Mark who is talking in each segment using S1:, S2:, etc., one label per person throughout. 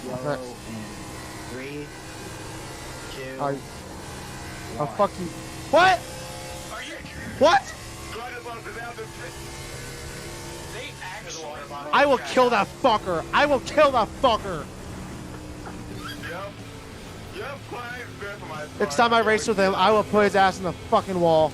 S1: yellow in 3, 2,
S2: I'll fuck you. What? What? I will kill that fucker. I will kill that fucker. Next time I race with him, I will put his ass in the fucking wall.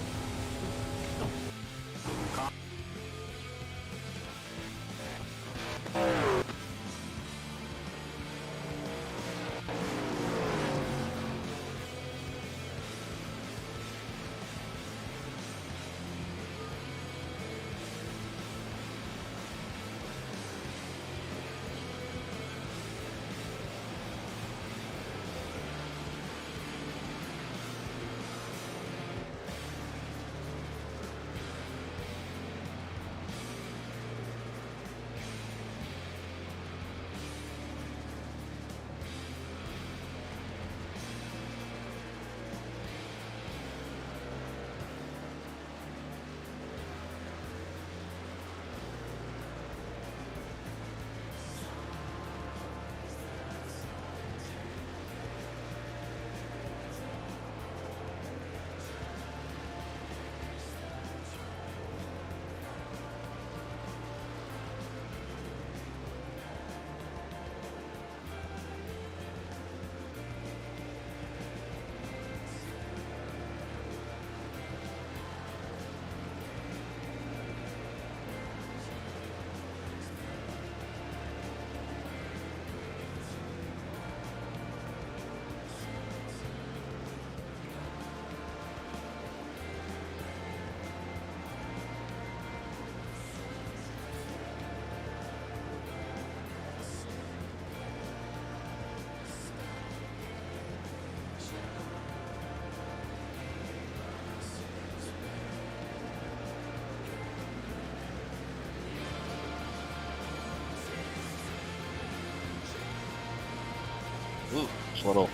S3: Ooh, it's a little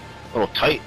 S3: tight.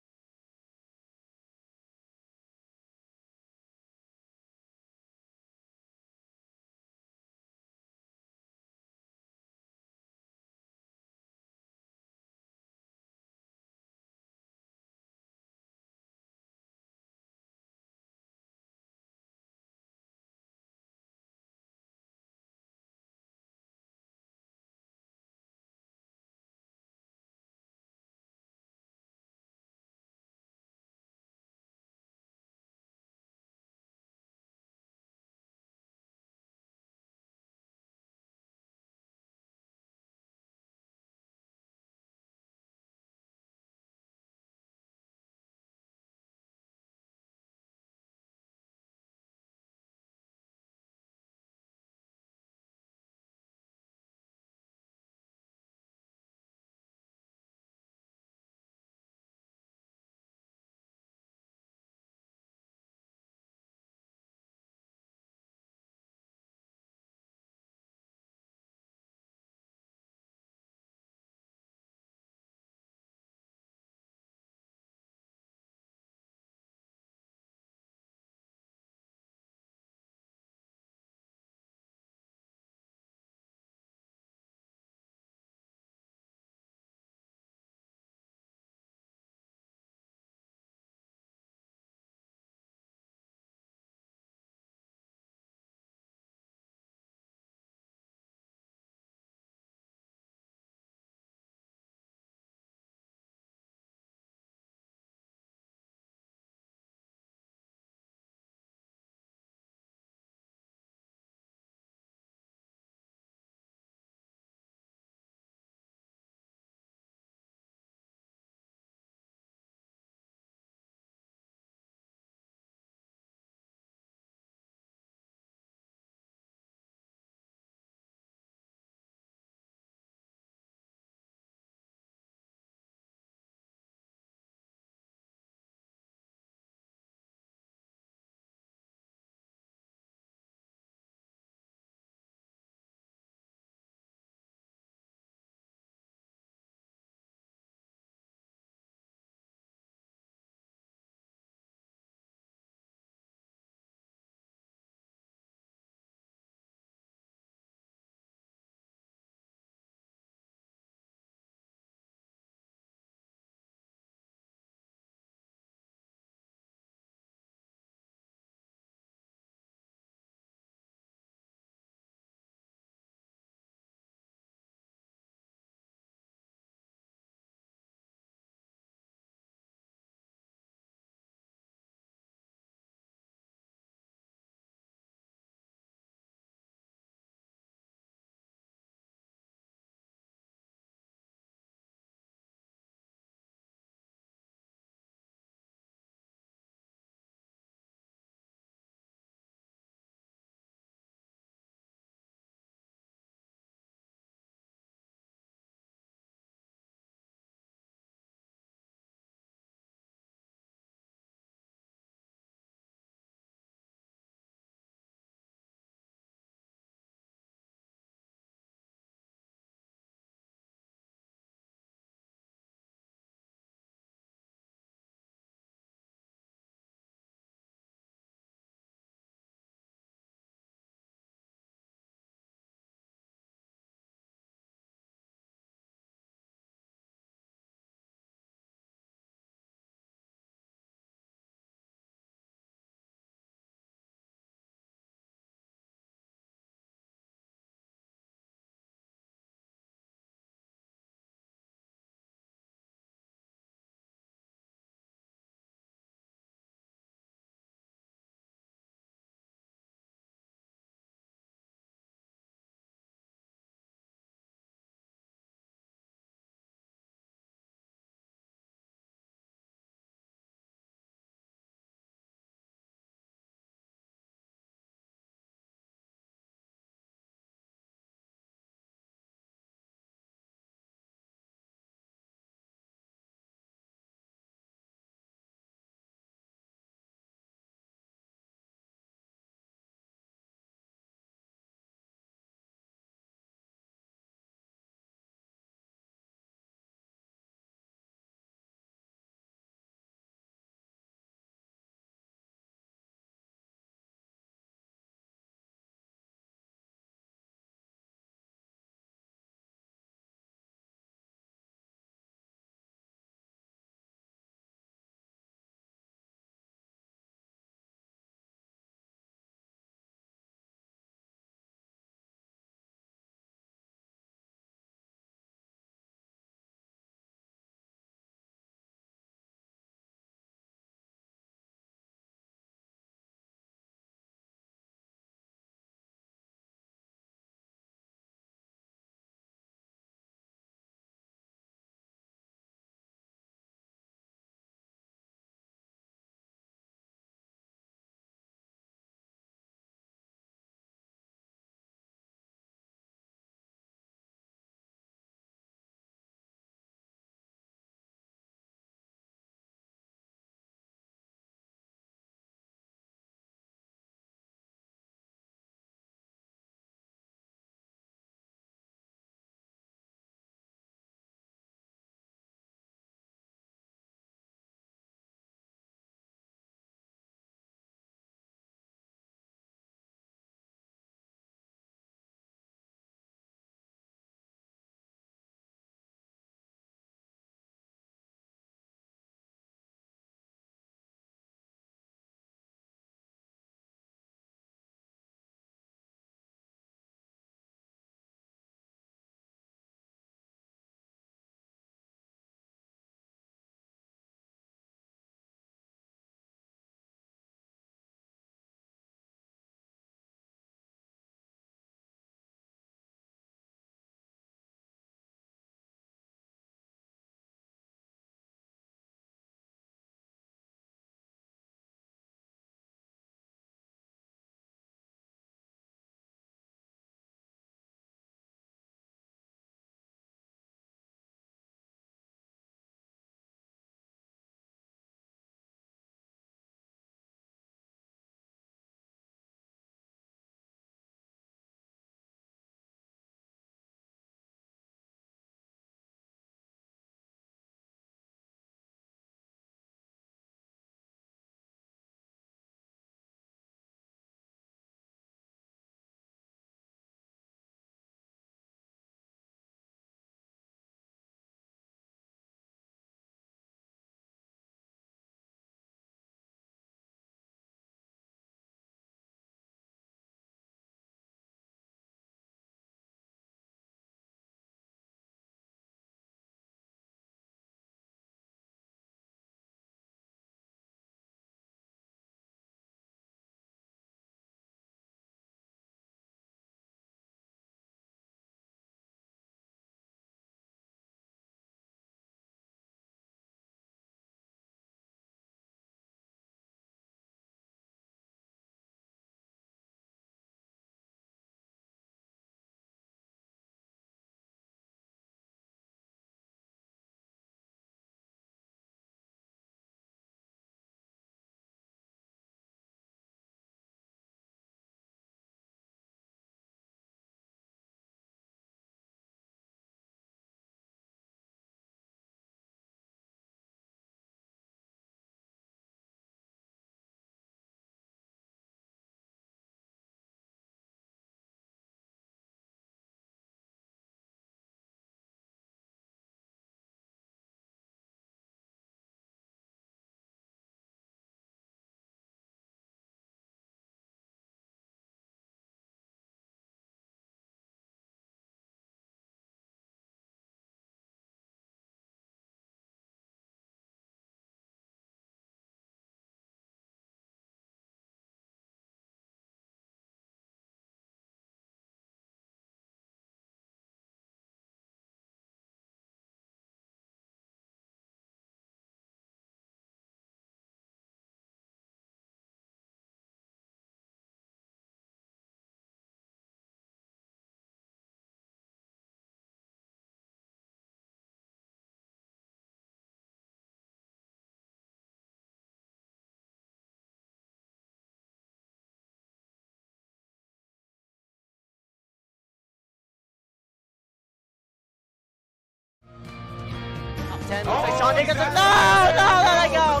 S4: 10. Looks like Sean Dickinson. No, let it go.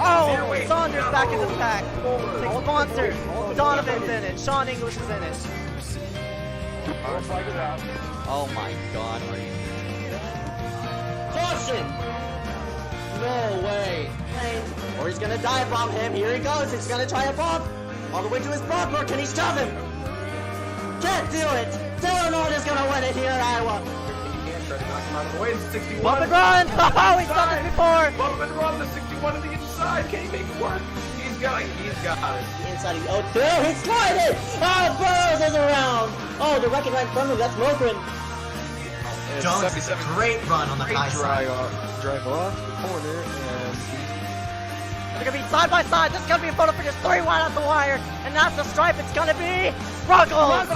S4: Oh, Saunders back in the pack. Six sponsors. Donovan's in it. Sean English is in it. Oh my God. Caution! No way. Or he's gonna dive bomb him. Here he goes. He's gonna try a bump. All the way to his bumper. Can he shove him? Can't do it. Dylan is gonna win it here in Iowa. Bump and run! Oh, he's done this before!
S5: Bump and run, the 61 to the inside. Can he make it work? He's got it.
S4: The inside, he's sliding! Oh, Burrows is around! Oh, the wrecking right in front of him, that's Mogren.
S1: Jones, great run on the high side.
S2: Drive off the corner and...
S4: They're gonna be side by side. This is gonna be a photo finish 3 wide out the wire. And that's the stripe. It's gonna be Ruggles!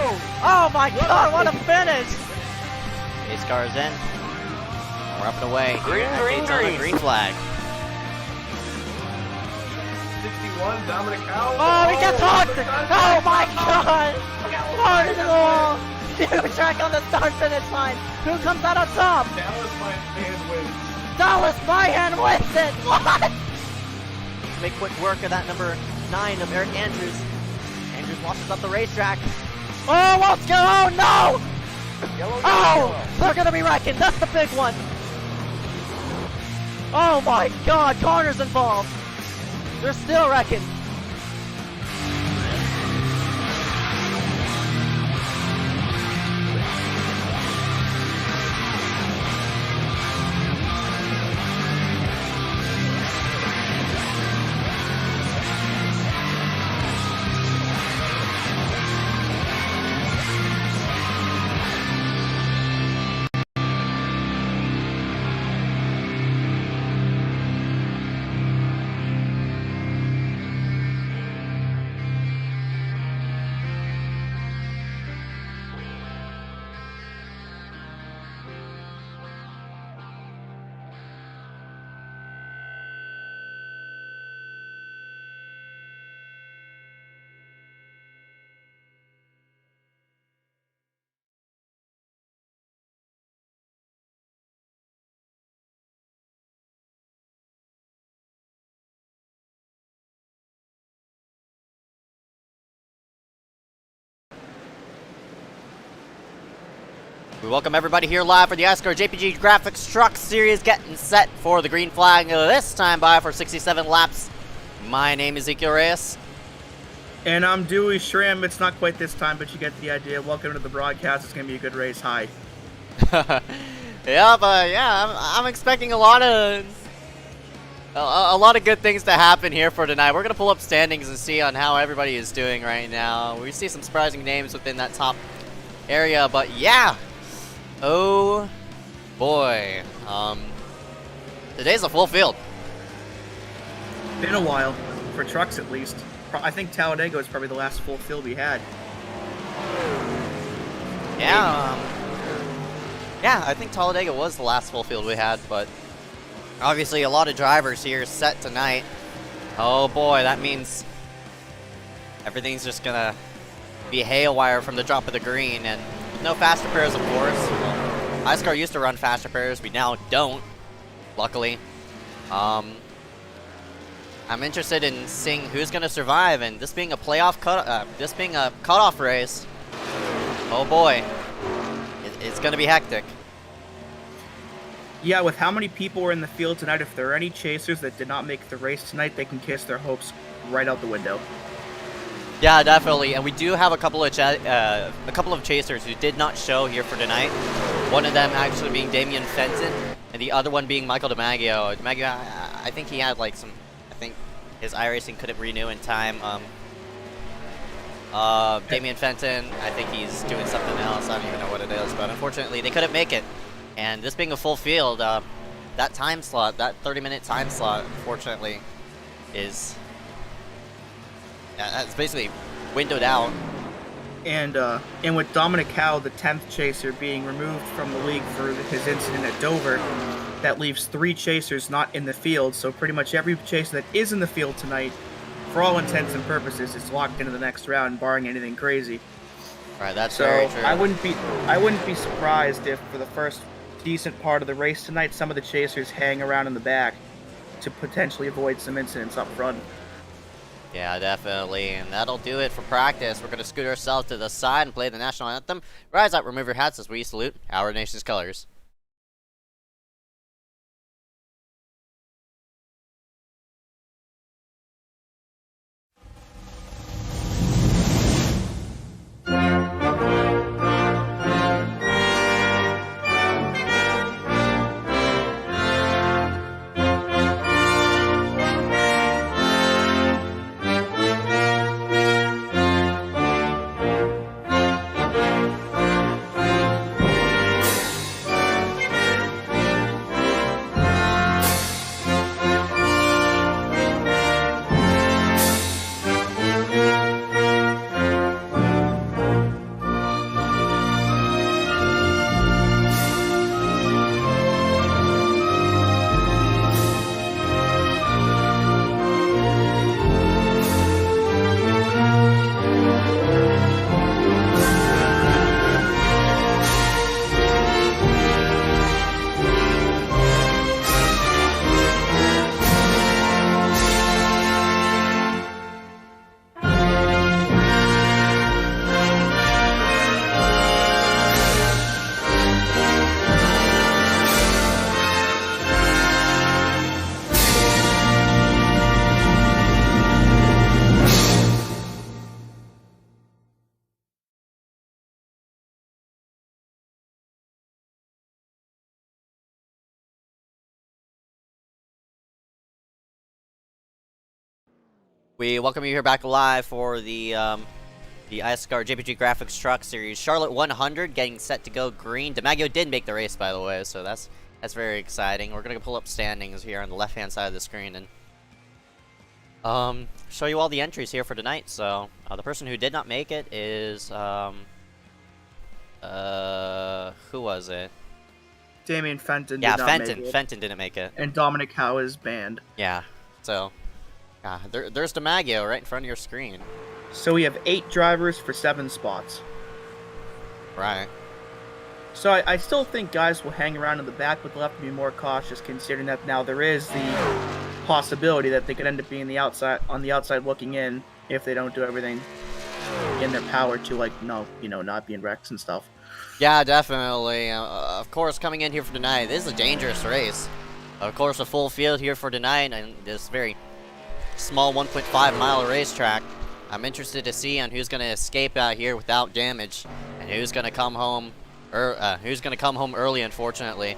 S4: Oh my God, what a finish! iSCAR is in. We're up and away. Green flag.
S5: 61, Dominic Howell.
S4: Oh, he gets hooked! Oh my God! Hard into the wall! Huge track on the start finish line. Who comes out on top?
S5: Dallas Mahan wins.
S4: Dallas Mahan wins it! What? Make quick work of that number 9 of Eric Andrews. Andrews washes up the racetrack. Oh, what's going on? Oh, no! Oh, they're gonna be wrecking. That's the big one. Oh my God, Connor's involved. They're still wrecking. We welcome everybody here live for the iSCAR JPG Graphics Truck Series, getting set for the green flag this time by for 67 laps. My name is Ezeckiel Reyes.
S6: And I'm Dewey Shrim. It's not quite this time, but you get the idea. Welcome to the broadcast. It's going to be a good race. Hi.
S4: I'm expecting a lot of good things to happen here for tonight. We're going to pull up standings and see on how everybody is doing right now. We see some surprising names within that top area, but yeah. Oh boy. Today's a full field.
S6: Been a while, for trucks at least. I think Talladega is probably the last full field we had.
S4: Yeah, I think Talladega was the last full field we had, but obviously a lot of drivers here set tonight. Oh boy, that means everything's just gonna be haywire from the drop of the green, and no faster pairs, of course. iSCAR used to run faster pairs, we now don't, luckily. I'm interested in seeing who's gonna survive, and this being a playoff cutoff race. Oh boy, it's gonna be hectic.
S6: Yeah, with how many people were in the field tonight, if there are any chasers that did not make the race tonight, they can kiss their hopes right out the window.
S4: Yeah, definitely, and we do have a couple of chasers who did not show here for tonight. One of them actually being Damian Fenton, and the other one being Michael DiMaggio. DiMaggio, I think he had like some, I think his iRacing couldn't renew in time. Damian Fenton, I think he's doing something else. I don't even know what it is, but unfortunately they couldn't make it. And this being a full field, that time slot, that 30-minute time slot, unfortunately, is it's basically windowed out.
S6: And with Dominic Howell, the 10th chaser, being removed from the league for his incident at Dover, that leaves 3 chasers not in the field. So pretty much every chaser that is in the field tonight, for all intents and purposes, is locked into the next round, barring anything crazy.
S4: Right, that's
S6: So
S4: very true.
S6: I wouldn't be surprised if for the first decent part of the race tonight, some of the chasers hang around in the back to potentially avoid some incidents up front.
S4: Yeah, definitely. And that'll do it for practice. We're going to scoot ourselves to the side and play the national anthem. Rise up, remove your hats as we salute our nation's colors. We welcome you here back live for the iSCAR JPG Graphics Truck Series Charlotte 100 getting set to go green. DiMaggio did make the race, by the way, so that's very exciting. We're going to pull up standings here on the left-hand side of the screen and show you all the entries here for tonight. So the person who did not make it is who was it?
S6: Damian Fenton
S4: Yeah,
S6: did not
S4: Fenton.
S6: make it.
S4: Fenton didn't make it.
S6: And Dominic Howe is banned.
S4: Yeah, so there's DiMaggio right in front of your screen.
S6: So we have 8 drivers for 7 spots.
S4: Right.
S6: So I still think guys will hang around in the back, but they'll have to be more cautious considering that now there is the possibility that they could end up being on the outside looking in if they don't do everything in their power to, like, not be in wrecks and stuff.
S4: Yeah, definitely. Of course, coming in here for tonight, this is a dangerous race. Of course, a full field here for tonight, and this very small 1.5-mile racetrack. I'm interested to see on who's going to escape out here without damage, and who's going to come home, early. Unfortunately,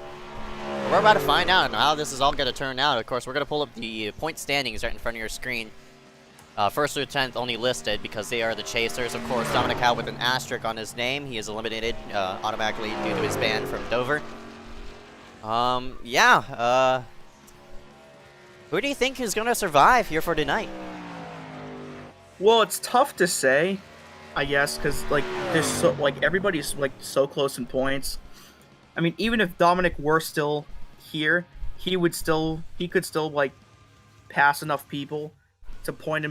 S4: we're about to find out how this is all going to turn out. Of course, we're going to pull up the point standings right in front of your screen. First through 10th only listed because they are the chasers. Of course, Dominic Howe with an asterisk on his name. He is eliminated automatically due to his ban from Dover. Who do you think is going to survive here for tonight?
S6: Well, it's tough to say, I guess, because everybody's so close in points. I mean, even if Dominic were still here, he could still pass enough people to point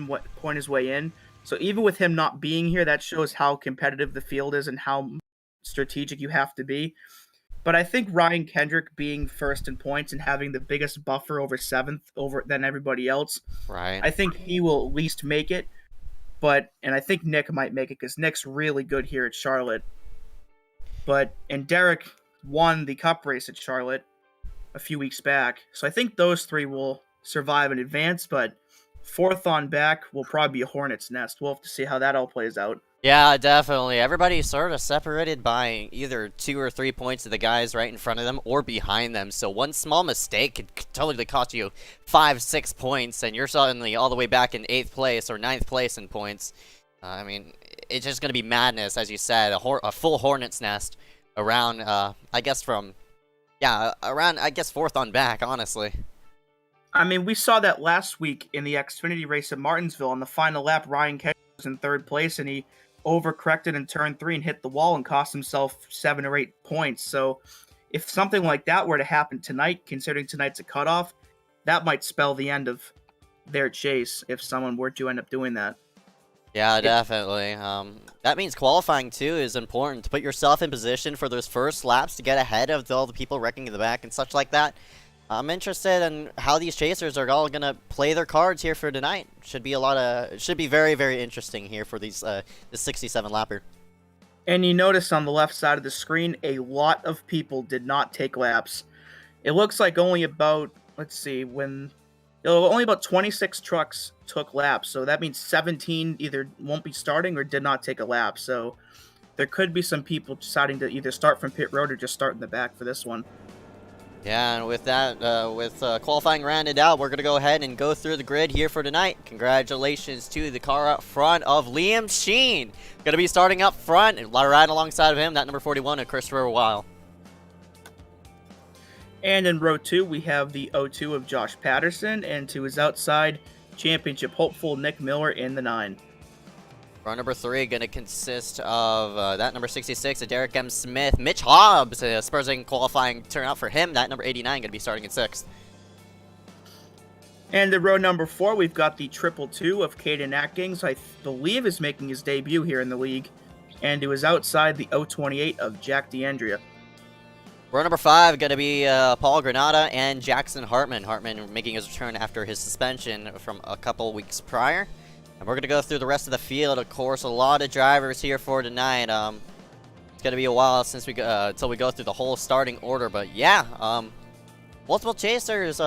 S6: his way in. So even with him not being here, that shows how competitive the field is and how strategic you have to be. But I think Ryan Kendrick being first in points and having the biggest buffer over 7th than everybody else,
S4: right?
S6: I think he will at least make it. And I think Nick might make it because Nick's really good here at Charlotte. And Derek won the Cup race at Charlotte a few weeks back. So I think those 3 will survive and advance, but 4th on back will probably be a hornet's nest. We'll have to see how that all plays out.
S4: Yeah, definitely. Everybody's sort of separated by either 2 or 3 points of the guys right in front of them or behind them. So one small mistake could totally cost you 5-6 points, and you're suddenly all the way back in 8th place or 9th place in points. I mean, it's just going to be madness, as you said, a full hornet's nest around, around 4th on back, honestly.
S6: I mean, we saw that last week in the Xfinity race at Martinsville. On the final lap, Ryan Kendrick was in 3rd place, and he overcorrected in turn 3 and hit the wall and cost himself 7 or 8 points. So if something like that were to happen tonight, considering tonight's a cutoff, that might spell the end of their chase if someone were to end up doing that.
S4: Yeah, definitely. That means qualifying too is important to put yourself in position for those first laps to get ahead of all the people wrecking in the back and such like that. I'm interested in how these chasers are all gonna play their cards here for tonight. Should be very, very interesting here for these the 67 lapper.
S6: And you notice on the left side of the screen, a lot of people did not take laps. It looks like only about, only about 26 trucks took laps. So that means 17 either won't be starting or did not take a lap. So there could be some people deciding to either start from pit road or just start in the back for this one.
S4: Yeah, and with that, qualifying rounded out, we're going to go ahead and go through the grid here for tonight. Congratulations to the car up front of Liam Sheen. Going to be starting up front, and right alongside of him, that number 41 of Christopher Weil.
S6: And in row 2, we have the 02 of Josh Patterson, and to his outside, championship hopeful Nick Miller in the 9.
S4: Row number 3 going to consist of that number 66 of Derek M. Smith. Mitch Hobbs, Spursing qualifying turnout for him. That number 89 going to be starting in 6th.
S6: And in row number 4, we've got the 222 of Caden Atkins, I believe is making his debut here in the league. And to his outside, the 028 of Jack DeAndrea.
S4: Row number 5 going to be Paul Granada and Jackson Hartman. Hartman making his return after his suspension from a couple weeks prior. And we're going to go through the rest of the field. Of course, a lot of drivers here for tonight. It's going to be a while since until we go through the whole starting order. But yeah, multiple chasers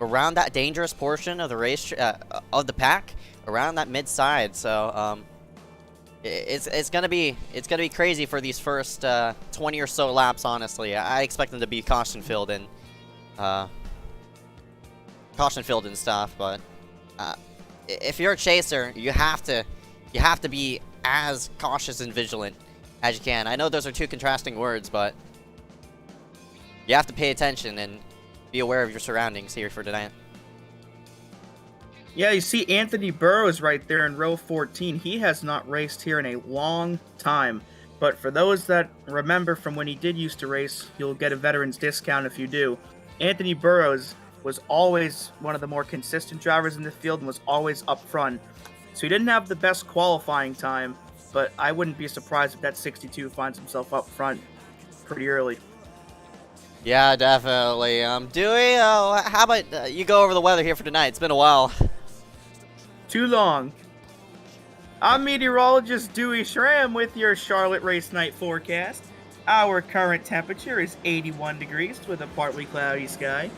S4: around that dangerous portion of the race of the pack, around that mid side. So it's gonna be crazy for these first 20 or so laps. Honestly, I expect them to be caution filled and stuff. But if you're a chaser, you have to be as cautious and vigilant as you can. I know those are two contrasting words, but you have to pay attention and be aware of your surroundings here for tonight.
S6: Yeah, you see Anthony Burrows right there in row 14. He has not raced here in a long time. But for those that remember from when he did used to race, you'll get a veteran's discount if you do. Anthony Burrows was always one of the more consistent drivers in the field and was always up front. So he didn't have the best qualifying time, but I wouldn't be surprised if that 62 finds himself up front pretty early.
S4: Yeah, definitely. Dewey, how about you go over the weather here for tonight? It's been a while.
S6: Too long. I'm meteorologist Dewey Schramm with your Charlotte race night forecast. Our current temperature is 81 degrees with a partly cloudy sky.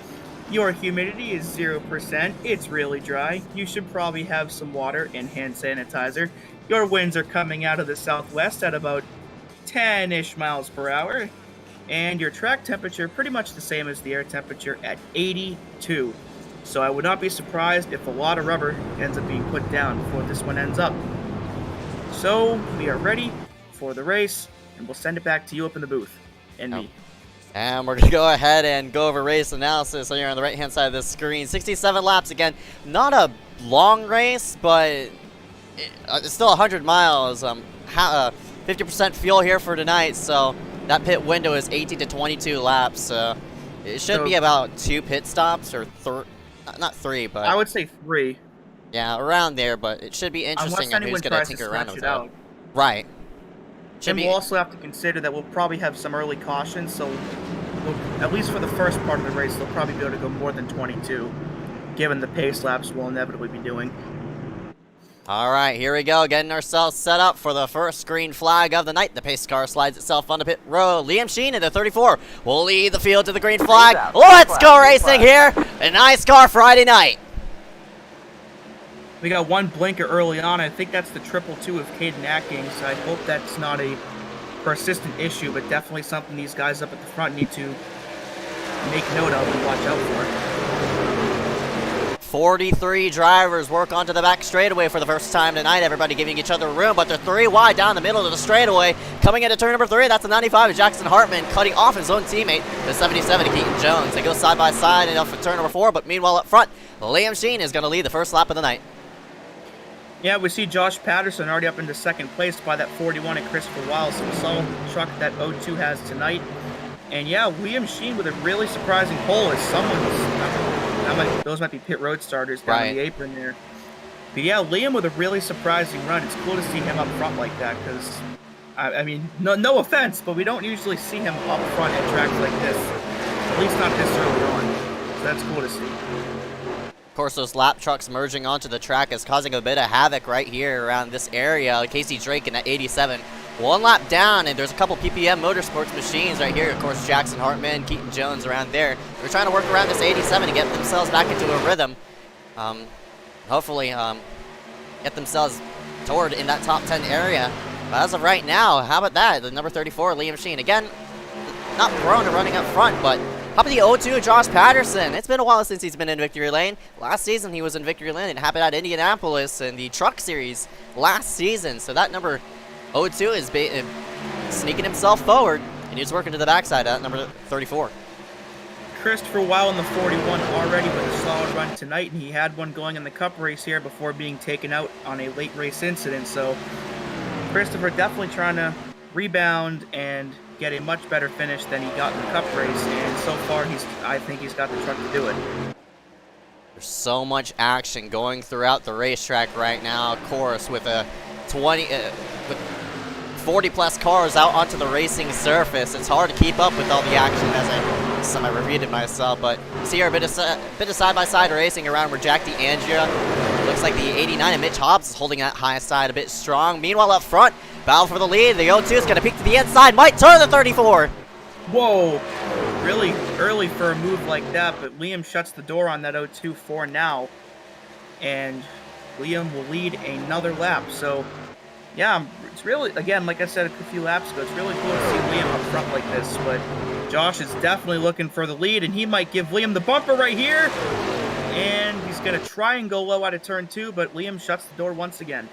S6: Your humidity is 0%. It's really dry. You should probably have some water and hand sanitizer. Your winds are coming out of the southwest at about 10-ish miles per hour. And your track temperature pretty much the same as the air temperature at 82. So I would not be surprised if a lot of rubber ends up being put down before this one ends up. So we are ready for the race, and we'll send it back to you up in the booth and me.
S4: And we're going to go ahead and go over race analysis here on the right-hand side of the screen. 67 laps again. Not a long race, but it's still 100 miles. 50% fuel here for tonight, so that pit window is 18 to 22 laps. So it should be about 2 pit stops, or not 3, but...
S6: I would say 3.
S4: Yeah, around there, but it should be interesting on who's going to tinker around with that. Right.
S6: And we'll also have to consider that we'll probably have some early cautions, so at least for the first part of the race, they'll probably be able to go more than 22, given the pace laps we'll inevitably be doing.
S4: All right, here we go, getting ourselves set up for the first green flag of the night. The pace car slides itself onto pit road. Liam Sheen in the 34 will lead the field to the green flag. Let's go racing here, an iSCAR Friday night.
S6: We got one blinker early on. I think that's the 222 of Caden Atkins. I hope that's not a persistent issue, but definitely something these guys up at the front need to make note of and watch out for.
S4: 43 drivers work onto the back straightaway for the first time tonight. Everybody giving each other room, but they're 3 wide down the middle of the straightaway. Coming into turn number 3, that's the 95 of Jackson Hartman, cutting off his own teammate, the 77 of Keaton Jones. They go side by side and up for turn number 4, but meanwhile up front, Liam Sheen is going to lead the first lap of the night.
S6: Yeah, we see Josh Patterson already up into second place by that 41 at Christopher Weil, some solid truck that 02 has tonight. And yeah, Liam Sheen with a really surprising pole as those might be pit road starters down the apron there. But yeah, Liam with a really surprising run. It's cool to see him up front like that because, I mean, no offense, but we don't usually see him up front at tracks like this. At least not this early on. So that's cool to see.
S4: Of course, those lap trucks merging onto the track is causing a bit of havoc right here around this area. Casey Drake in that 87. One lap down, and there's a couple PPM Motorsports machines right here. Of course, Jackson Hartman, Keaton Jones around there. They're trying to work around this 87 to get themselves back into a rhythm. Hopefully, get themselves toward in that top 10 area. But as of right now, how about that? The number 34, Liam Sheen. Again, not prone to running up front, but how about the 0-2, Josh Patterson? It's been a while since he's been in Victory Lane. Last season, he was in Victory Lane and happened at Indianapolis in the Truck Series last season. So that number 0-2 is sneaking himself forward, and he's working to the backside at number 34.
S6: Christopher Weil in the 41 already with a solid run tonight, and he had one going in the Cup race here before being taken out on a late race incident. So Christopher definitely trying to rebound and get a much better finish than he got in the Cup race, and so far I think he's got the truck to do it.
S4: There's so much action going throughout the racetrack right now. Of course, with a 40 plus cars out onto the racing surface, it's hard to keep up with all the action as I repeated myself. But you see here a bit of side-by-side racing around where Jack DeAndrea, looks like the 89 and Mitch Hobbs is holding that high side a bit strong. Meanwhile up front, battle for the lead. The 0-2 is going to peek to the inside, might turn the 34.
S6: Whoa, really early for a move like that, but Liam shuts the door on that 0-2 for now, and Liam will lead another lap. So yeah, it's really, again, like I said a few laps ago, it's really cool to see Liam up front like this, but Josh is definitely looking for the lead, and he might give Liam the bumper right here, and he's going to try and go low out of turn 2, but Liam shuts the door once again.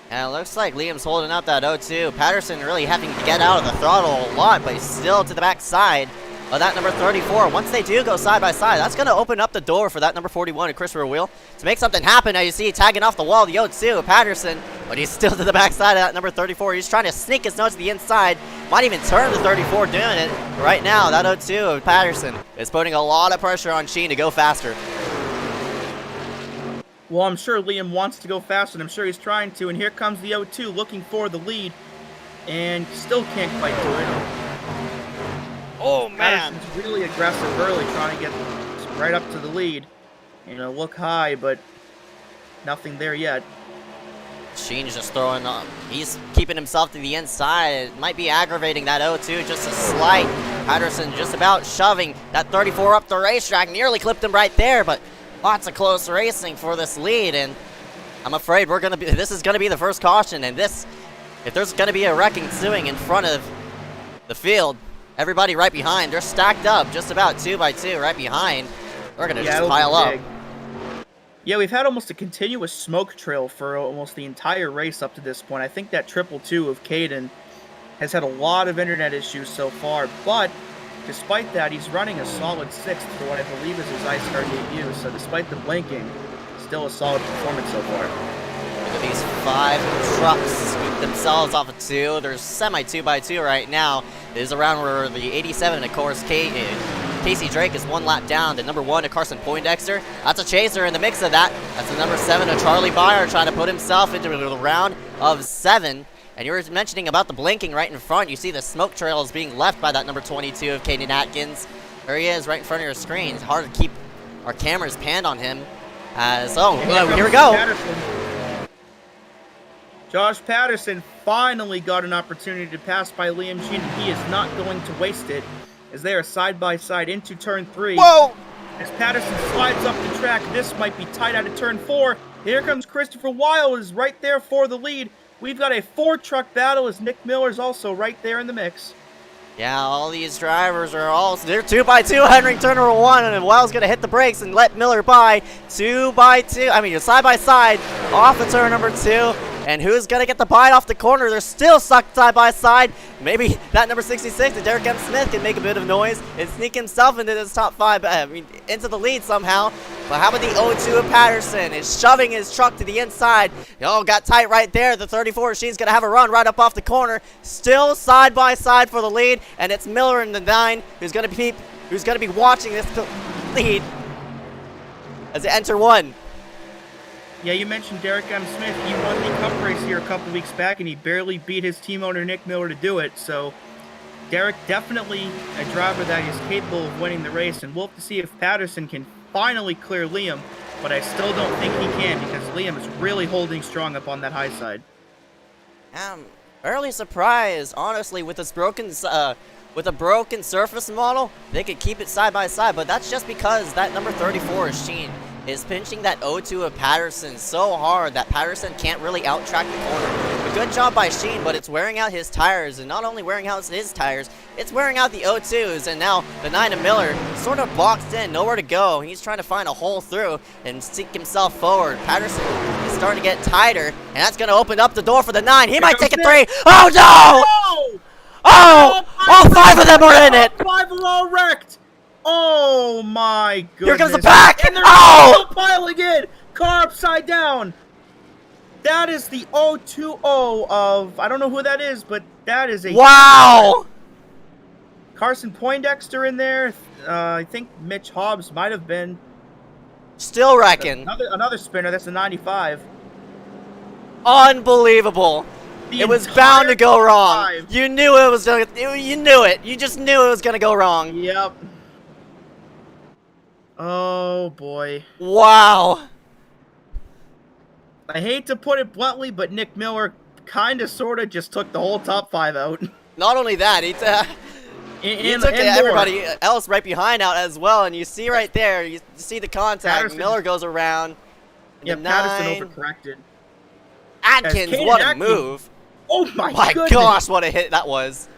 S4: And it looks like Liam's holding out that 0-2. Patterson really having to get out of the throttle a lot, but he's still to the back side of that number 34. Once they do go side by side, that's going to open up the door for that number 41 and Christopher Wheel to make something happen. Now you see tagging off the wall, the 0-2, Patterson, but he's still to the back side of that number 34. He's trying to sneak his nose to the inside. Might even turn the 34 doing it. Right now, that 0-2 of Patterson is putting a lot of pressure on Sheen to go faster.
S6: Well, I'm sure Liam wants to go faster, and I'm sure he's trying to, and here comes the 0-2 looking for the lead, and still can't quite do it.
S4: Oh, man.
S6: Patterson's really aggressive early, trying to get right up to the lead. You know, look high, but nothing there yet.
S4: Sheen's just throwing up. He's keeping himself to the inside. It might be aggravating that 0-2 just a slight. Patterson just about shoving that 34 up the racetrack. Nearly clipped him right there, but lots of close racing for this lead, and I'm afraid this is gonna be the first caution, and if there's gonna be a wreck ensuing in front of the field, everybody right behind, they're stacked up just about 2 by 2 right behind. We're gonna just pile up.
S6: Yeah, we've had almost a continuous smoke trail for almost the entire race up to this point. I think that 222 of Caden has had a lot of internet issues so far, but despite that, he's running a solid 6th for what I believe is his iSCAR debut, so despite the blinking, still a solid performance so far.
S4: Look at these 5 trucks scoop themselves off of 2. There's semi 2 by 2 right now. It is around where the 87, of course, Casey Drake is 1 lap down. The number 1 to Carson Poindexter. That's a chaser in the mix of that. That's the number 7 to Charlie Byer trying to put himself into the round of 7. And you were mentioning about the blinking right in front. You see the smoke trails being left by that number 22 of Caden Atkins. There he is right in front of your screen. It's hard to keep our cameras panned on him. Here we go.
S6: Patterson. Josh Patterson finally got an opportunity to pass by Liam Sheen. He is not going to waste it as they are side by side into turn 3.
S4: Whoa!
S6: As Patterson slides up the track, this might be tight out of turn 4. Here comes Christopher Weil, is right there for the lead. We've got a 4-truck battle as Nick Miller's also right there in the mix.
S4: Yeah, all these drivers are they're 2 by 2 entering turn number 1, and Well's going to hit the brakes and let Miller by 2 by 2. I mean, you're side by side off the turn number 2. And who's going to get the bite off the corner? They're still stuck side by side. Maybe that number 66, Derek M. Smith, can make a bit of noise and sneak himself into this top 5, into the lead somehow. But how about the 0-2 of Patterson is shoving his truck to the inside. Oh, got tight right there. The 34, she's going to have a run right up off the corner. Still side by side for the lead. And it's Miller in the 9 who's going to be watching this lead as they enter 1.
S6: Yeah, you mentioned Derek M. Smith. He won the Cup race here a couple weeks back, and he barely beat his team owner Nick Miller to do it. So Derek definitely a driver that is capable of winning the race, and we'll have to see if Patterson can finally clear Liam. But I still don't think he can because Liam is really holding strong up on that high side.
S4: Early surprise, honestly, with this broken with a broken surface model, they could keep it side by side, but that's just because that number 34 Sheen is pinching that O2 of Patterson so hard that Patterson can't really out-track the corner. A good job by Sheen, but it's wearing out his tires, and not only wearing out his tires, it's wearing out the O2s, and now the 9 of Miller sort of boxed in, nowhere to go. He's trying to find a hole through and sink himself forward. Patterson is starting to get tighter, and that's going to open up the door for the 9. He might take a 3. Oh, no! Oh! All 5 of them are in it!
S6: 5 are all wrecked! Oh my goodness.
S4: Here comes the back!
S6: And they're still piling in! Car upside down! That is the 020 of, I don't know who that is, but that is a...
S4: Wow!
S6: Carson Poindexter in there. I think Mitch Hobbs might have been.
S4: Still wrecking.
S6: Another spinner, that's the 95.
S4: Unbelievable. It was bound to go wrong. You knew it was gonna, you knew it. You just knew it was gonna go wrong.
S6: Yep. Oh boy.
S4: Wow.
S6: I hate to put it bluntly, but Nick Miller kinda sorta just took the whole top 5 out.
S4: Not only that, he took everybody else right behind out as well, and you see right there, you see the contact.
S6: Patterson.
S4: Miller goes around.
S6: Yeah, Patterson overcorrected.
S4: Atkins, what a move.
S6: Oh my goodness.
S4: Gosh, what a hit that was.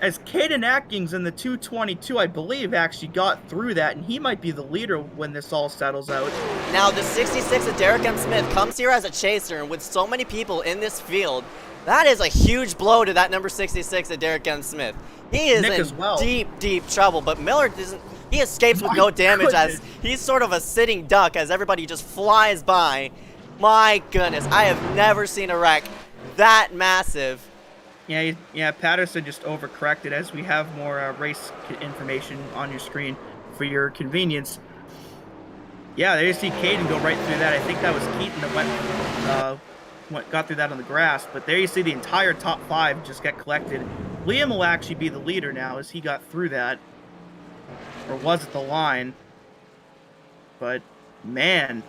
S6: As Caden Atkins in the 222, I believe, actually got through that, and he might be the leader when this all settles out.
S4: Now, the 66 of Derek M. Smith comes here as a chaser, and with so many people in this field, that is a huge blow to that number 66 of Derek M. Smith. He is in deep, deep trouble, but Miller doesn't. He escapes with no damage as he's sort of a sitting duck as everybody just flies by. My goodness, I have never seen a wreck that massive.
S6: Yeah, Patterson just overcorrected. As we have more race information on your screen for your convenience. Yeah, there you see Caden go right through that. I think that was Keaton that got through that on the grass. But there you see the entire top 5 just get collected. Liam will actually be the leader now as he got through that. Or was at the line. But, man.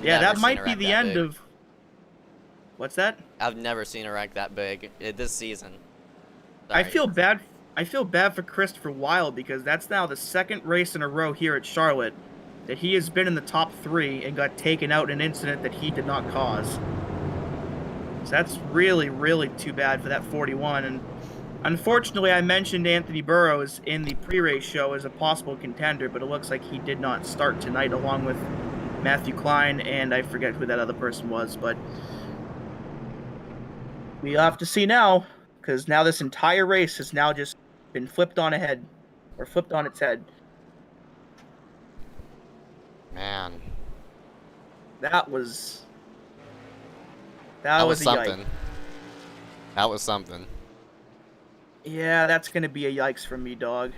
S6: Yeah, that might be the end of... What's that?
S4: I've never seen a wreck that big this season.
S6: Sorry. I feel bad for Christopher Wilde because that's now the 2nd race in a row here at Charlotte that he has been in the top 3 and got taken out in an incident that he did not cause. So that's really, really too bad for that 41. And unfortunately, I mentioned Anthony Burrows in the pre-race show as a possible contender, but it looks like he did not start tonight along with Matthew Klein, and I forget who that other person was, but we'll have to see now, because now this entire race has now just been flipped on its head.
S4: Man.
S6: That was
S4: something.
S6: Yike.
S4: That was something.
S6: Yeah, that's going to be a yikes from me, dog.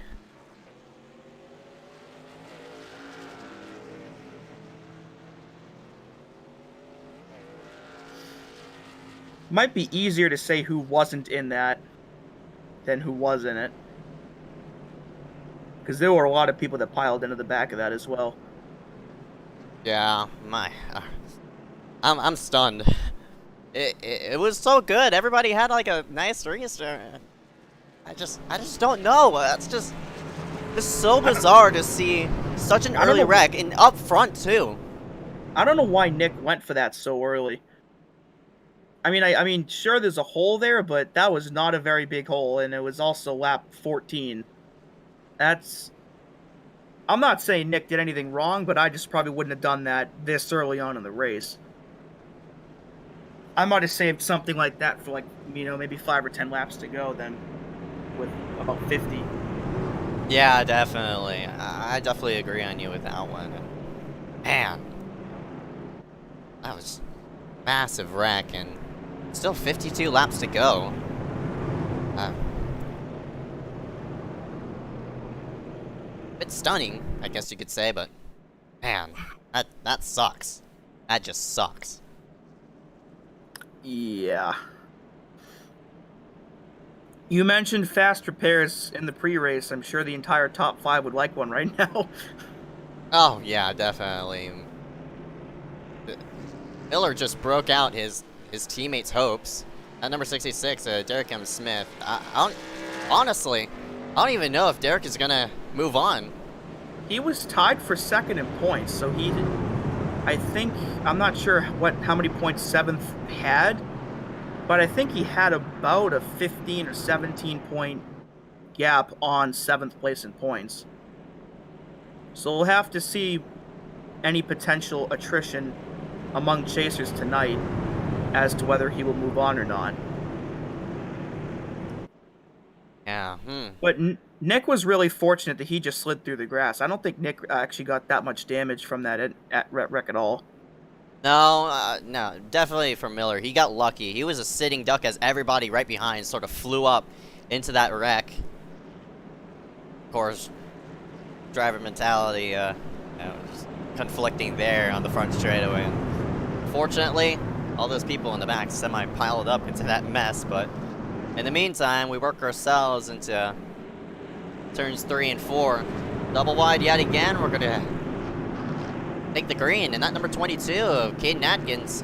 S6: Might be easier to say who wasn't in that than who was in it. Because there were a lot of people that piled into the back of that as well.
S4: Yeah, I'm stunned. It was so good. Everybody had like a nice restart. I just don't know. It's just so bizarre to see such an early wreck and up front too.
S6: I don't know why Nick went for that so early. I mean, sure, there's a hole there, but that was not a very big hole, and it was also lap 14. I'm not saying Nick did anything wrong, but I just probably wouldn't have done that this early on in the race. I might have saved something like that for, like, maybe 5 or 10 laps to go then with about 50.
S4: Yeah, definitely. I definitely agree on you with that one. Man, that was a massive wreck, and still 52 laps to go. Bit stunning, I guess you could say, but man, That sucks. That just sucks.
S6: Yeah. You mentioned fast repairs in the pre-race. I'm sure the entire top 5 would like one right now.
S4: Oh yeah, definitely. Miller just broke out his teammates' hopes. At number 66, Derek M. Smith. Honestly, I don't even know if Derek is gonna move on.
S6: He was tied for second in points, so I'm not sure how many points 7th had, but I think he had about a 15 or 17 point gap on 7th place in points. So we'll have to see any potential attrition among chasers tonight as to whether he will move on or not.
S4: Yeah.
S6: But Nick was really fortunate that he just slid through the grass. I don't think Nick actually got that much damage from that wreck at all.
S4: No, no, definitely for Miller. He got lucky. He was a sitting duck as everybody right behind sort of flew up into that wreck. Of course, driver mentality, just conflicting there on the front straightaway. Fortunately, all those people in the back semi-piled up into that mess, but in the meantime, we work ourselves into turns 3 and 4. Double wide yet again. We're gonna take the green, and that number 22 of Caden Atkins,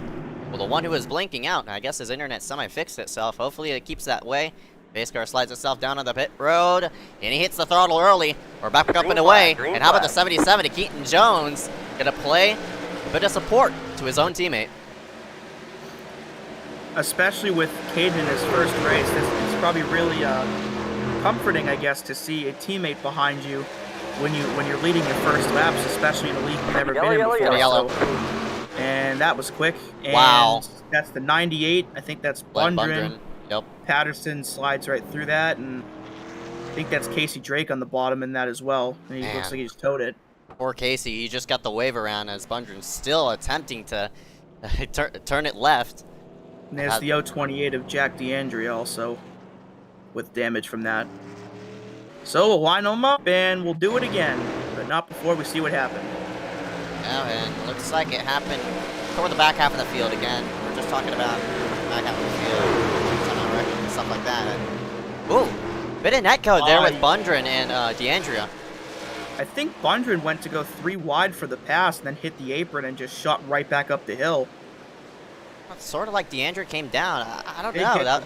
S4: well, the one who was blinking out. I guess his internet semi-fixed itself. Hopefully it keeps that way. iSCAR slides itself down on the pit road, and he hits the throttle early. We're back up and away. And how about the 77 of Keaton Jones? Gonna play a bit of support to his own teammate.
S6: Especially with Caden in his first race, it's probably really comforting, I guess, to see a teammate behind you when you're leading your first laps, especially in a league you've never been in before.
S4: Yellow.
S6: So, and that was quick. And
S4: wow.
S6: That's the 98. I think that's Bundren.
S4: Yep.
S6: Patterson slides right through that, and I think that's Casey Drake on the bottom in that as well. And he looks like he just towed it.
S4: Poor Casey, he just got the wave around as Bundren's still attempting to turn it left.
S6: And there's the 028 of Jack DeAndrea also with damage from that. So we'll line them up and we'll do it again, but not before we see what happened.
S4: Yeah, and looks like it happened toward the back half of the field again. We're just talking about the back half of the field, and stuff like that. And, ooh, bit of netcode there with Bundren and DeAndrea.
S6: I think Bundren went to go 3 wide for the pass and then hit the apron and just shot right back up the hill.
S4: It's sort of like DeAndrea came down. I don't know.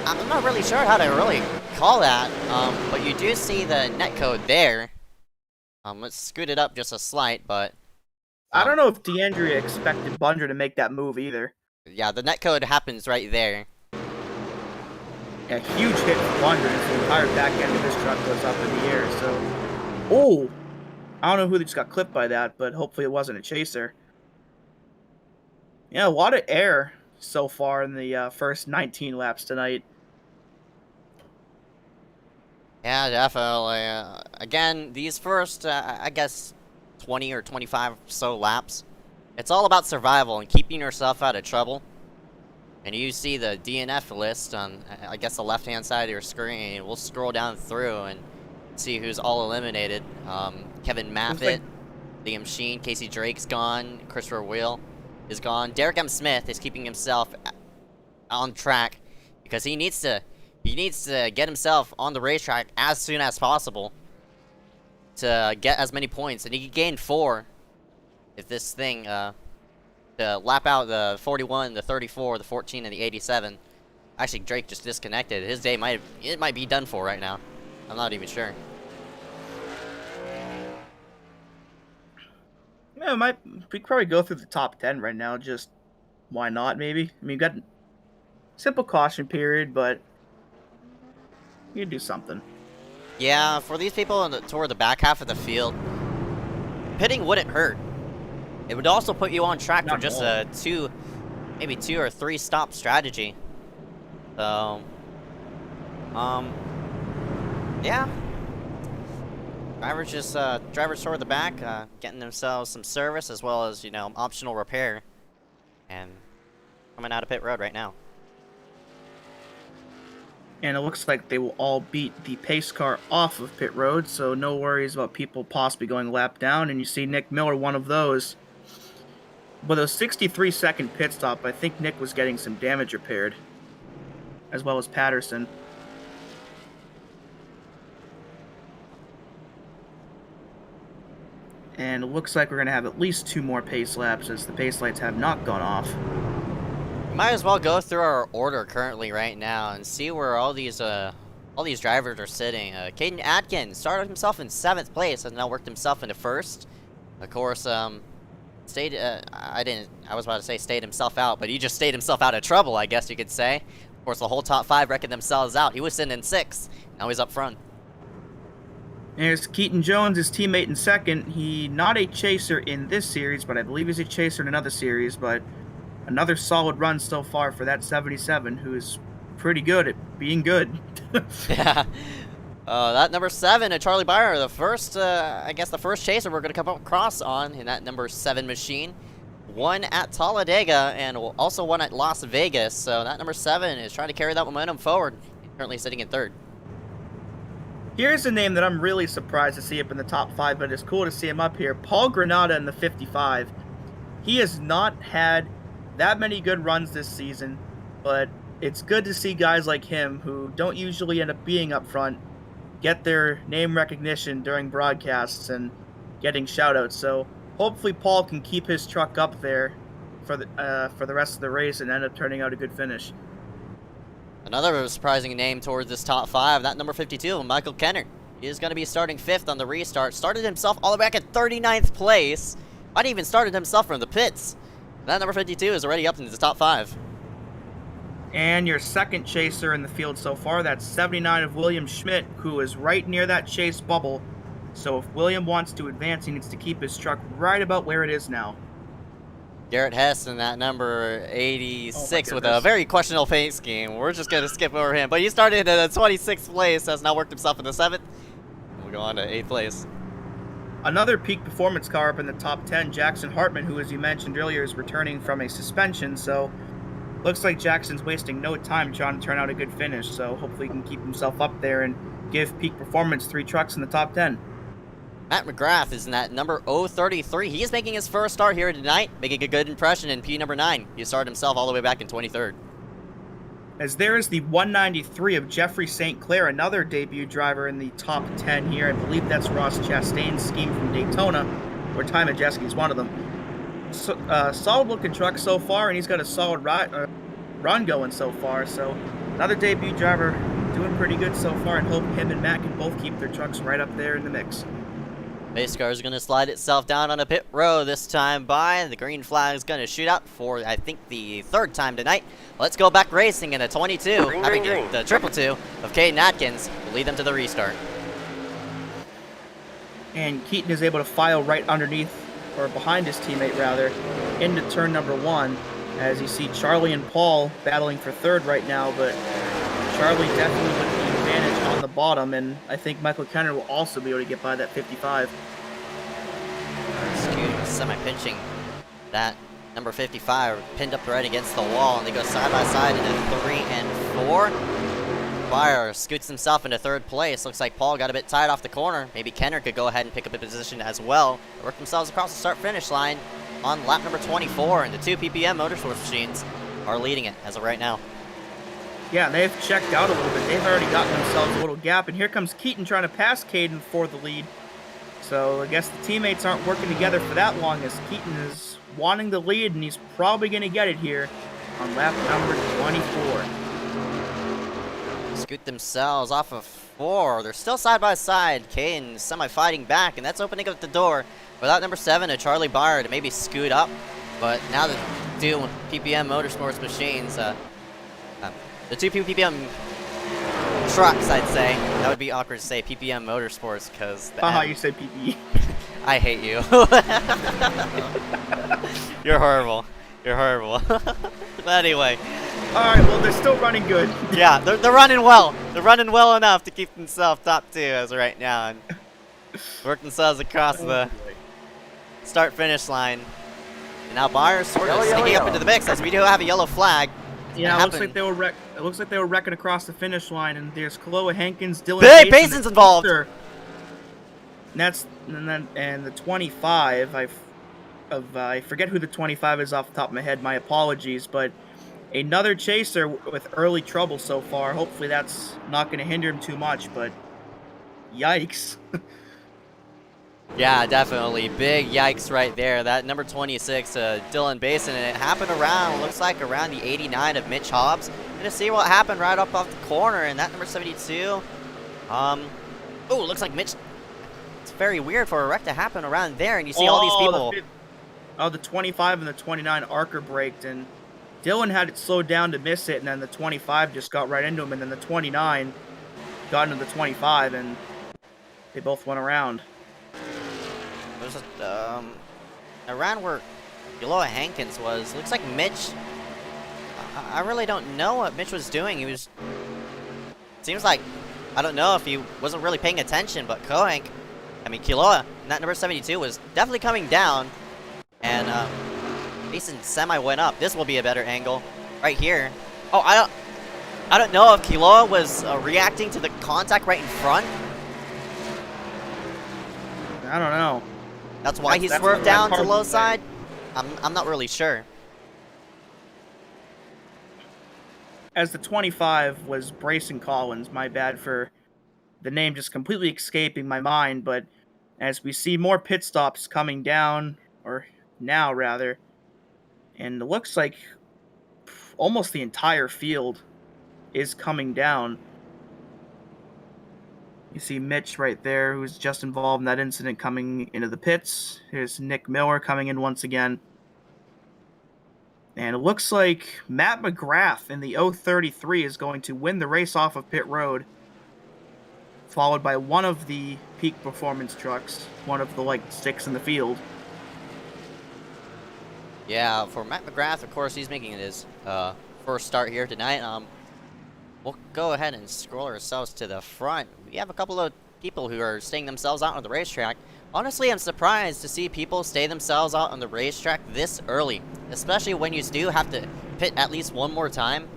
S4: I'm not really sure how to really call that, but you do see the netcode there. Let's scoot it up just a slight, but...
S6: I don't know if DeAndrea expected Bundren to make that move either.
S4: Yeah, the netcode happens right there.
S6: Yeah, huge hit for Bundren. The entire back end of his truck goes up in the air, so... Oh! I don't know who just got clipped by that, but hopefully it wasn't a chaser. Yeah, a lot of air so far in the first 19 laps tonight.
S4: Yeah, definitely. Again, these first, I guess, 20 or 25 or so laps, it's all about survival and keeping yourself out of trouble. And you see the DNF list on, I guess, the left-hand side of your screen. We'll scroll down through and see who's all eliminated. Kevin Maffitt, Liam Sheen, Casey Drake's gone, Christopher Wheel is gone. Derek M. Smith is keeping himself on track because he needs to get himself on the racetrack as soon as possible to get as many points, and he can gain 4 if this thing to lap out the 41, the 34, the 14, and the 87. Actually, Drake just disconnected. His day might be done for right now. I'm not even sure.
S6: Yeah, we could probably go through the top 10 right now. Just why not? Maybe. I mean, you got simple caution period, but you can do something.
S4: Yeah, for these people toward the back half of the field, pitting wouldn't hurt. It would also put you on track for just a maybe 2 or 3 stop strategy. So, yeah. Drivers toward the back, getting themselves some service as well as, optional repair. And coming out of pit road right now.
S6: And it looks like they will all beat the pace car off of pit road, so no worries about people possibly going a lap down. And you see Nick Miller, one of those. With a 63-second pit stop, I think Nick was getting some damage repaired, as well as Patterson. And it looks like we're going to have at least 2 more pace laps, as the pace lights have not gone off.
S4: Might as well go through our order currently right now and see where all these drivers are sitting. Caden Atkins started himself in 7th place, has now worked himself into 1st. Of course, stayed. I was about to say stayed himself out, but he just stayed himself out of trouble, I guess you could say. Of course, the whole top 5 reckoned themselves out. He was sitting in 6th. Now he's up front.
S6: There's Keaton Jones, his teammate in 2nd. He not a chaser in this series, but I believe he's a chaser in another series. But another solid run so far for that 77, who is pretty good at being good.
S4: Yeah. That number 7, Charlie Byer, the first, I guess the first chaser we're going to come across on in that number 7 machine. One at Talladega and also one at Las Vegas. So that number 7 is trying to carry that momentum forward. He's currently sitting in 3rd.
S6: Here's a name that I'm really surprised to see up in the top 5, but it's cool to see him up here. Paul Granada in the 55. He has not had that many good runs this season, but it's good to see guys like him who don't usually end up being up front get their name recognition during broadcasts and getting shoutouts. So hopefully Paul can keep his truck up there for the rest of the race and end up turning out a good finish.
S4: Another surprising name towards this top 5, that number 52, Michael Kenner. He is going to be starting 5th on the restart. Started himself all the way back at 39th place. Might even started himself from the pits. That number 52 is already up into the top 5.
S6: And your 2nd chaser in the field so far, that's 79 of William Schmidt, who is right near that chase bubble. So if William wants to advance, he needs to keep his truck right about where it is now.
S4: Garrett Hess in that number 86 with a
S6: goodness.
S4: very questionable pace scheme. We're just going to skip over him. But he started at 26th place, has now worked himself into 7th. We'll go on to 8th place.
S6: Another peak performance car up in the top 10, Jackson Hartman, who, as you mentioned earlier, is returning from a suspension. So looks like Jackson's wasting no time trying to turn out a good finish. So hopefully he can keep himself up there and give peak performance 3 trucks in the top 10.
S4: Matt McGrath is in that number 033. He is making his first start here tonight, making a good impression in P number 9. He started himself all the way back in 23rd.
S6: As there is the 193 of Jeffrey St. Clair, another debut driver in the top 10 here. I believe that's Ross Chastain's scheme from Daytona, or Ty Majeski's one of them. So, solid looking truck so far, and he's got a solid run going so far. So another debut driver doing pretty good so far, and hope him and Matt can both keep their trucks right up there in the mix.
S4: Pace car is going to slide itself down on a pit row this time by. The green flag is going to shoot out for, I think, the 3rd time tonight. Let's go back racing in a 22, having the 222 of Caden Atkins will lead them to the restart.
S6: And Keaton is able to file right underneath, or behind his teammate rather, into turn number 1, as you see Charlie and Paul battling for 3rd right now, but Charlie definitely with the advantage on the bottom, and I think Michael Kenner will also be able to get by that 55.
S4: Scoot semi-pinching that number 55, pinned up right against the wall, and they go side by side into 3 and 4. Byer scoots himself into 3rd place. Looks like Paul got a bit tied off the corner. Maybe Kenner could go ahead and pick up a position as well. They work themselves across the start-finish line on lap number 24, and the 2 PPM Motorsports machines are leading it as of right now.
S6: Yeah, they've checked out a little bit. They've already gotten themselves a little gap, and here comes Keaton trying to pass Caden for the lead. So I guess the teammates aren't working together for that long, as Keaton is wanting the lead, and he's probably going to get it here on lap number 24.
S4: Scoot themselves off of 4. They're still side by side. Caden semi-fighting back, and that's opening up the door without number 7, a Charlie Byer, to maybe scoot up. But now the 2 PPM Motorsports machines, the 2 PPM trucks, I'd say. That would be awkward to say PPM Motorsports, because
S6: You say PPE.
S4: I hate you. You're horrible. You're horrible. But anyway.
S6: Alright, well, they're still running good.
S4: Yeah, they're running well. They're running well enough to keep themselves top 2 as of right now, and work themselves across the start-finish line. And now Byers sort of sneaking up into the mix, as we do have a yellow flag.
S6: Yeah, it looks like they were It looks like they were wrecking across the finish line, and there's Kaloa Hankins, Dylan
S4: Hey,
S6: Payson,
S4: Payson's involved!
S6: And the 25. I forget who the 25 is off the top of my head. My apologies, but another chaser with early trouble so far. Hopefully that's not going to hinder him too much, but yikes.
S4: Yeah, definitely. Big yikes right there. That number 26, Dylan Basin, and it happened around, looks like around the 89 of Mitch Hobbs. Gonna see what happened right up off the corner, and that number 72. Oh, looks like Mitch. It's very weird for a wreck to happen around there, and you see all these people.
S6: The 25 and the 29 Archer braked, and Dylan had it slowed down to miss it, and then the 25 just got right into him, and then the 29 got into the 25, and they both went around.
S4: There's around where Kaloa Hankins was. Looks like Mitch. I really don't know what Mitch was doing. He was. Seems like I don't know if he wasn't really paying attention, but Kaloa, that number 72 was definitely coming down, and Mason semi went up. This will be a better angle right here. Oh, I don't know if Kaloa was reacting to the contact right in front.
S6: I don't know.
S4: That's why he swerved down to low side? I'm not really sure.
S6: As the 25 was Brayson Collins, my bad for the name just completely escaping my mind, but as we see more pit stops coming down, or now rather, and it looks like almost the entire field is coming down. You see Mitch right there, who's just involved in that incident, coming into the pits. Here's Nick Miller coming in once again. And it looks like Matt McGrath in the 033 is going to win the race off of pit road, followed by one of the Peak Performance trucks, one of the, 6 in the field.
S4: Yeah, for Matt McGrath, of course, he's making his first start here tonight. We'll go ahead and scroll ourselves to the front. We have a couple of people who are staying themselves out on the racetrack. Honestly, I'm surprised to see people stay themselves out on the racetrack this early, especially when you do have to pit at least one more time.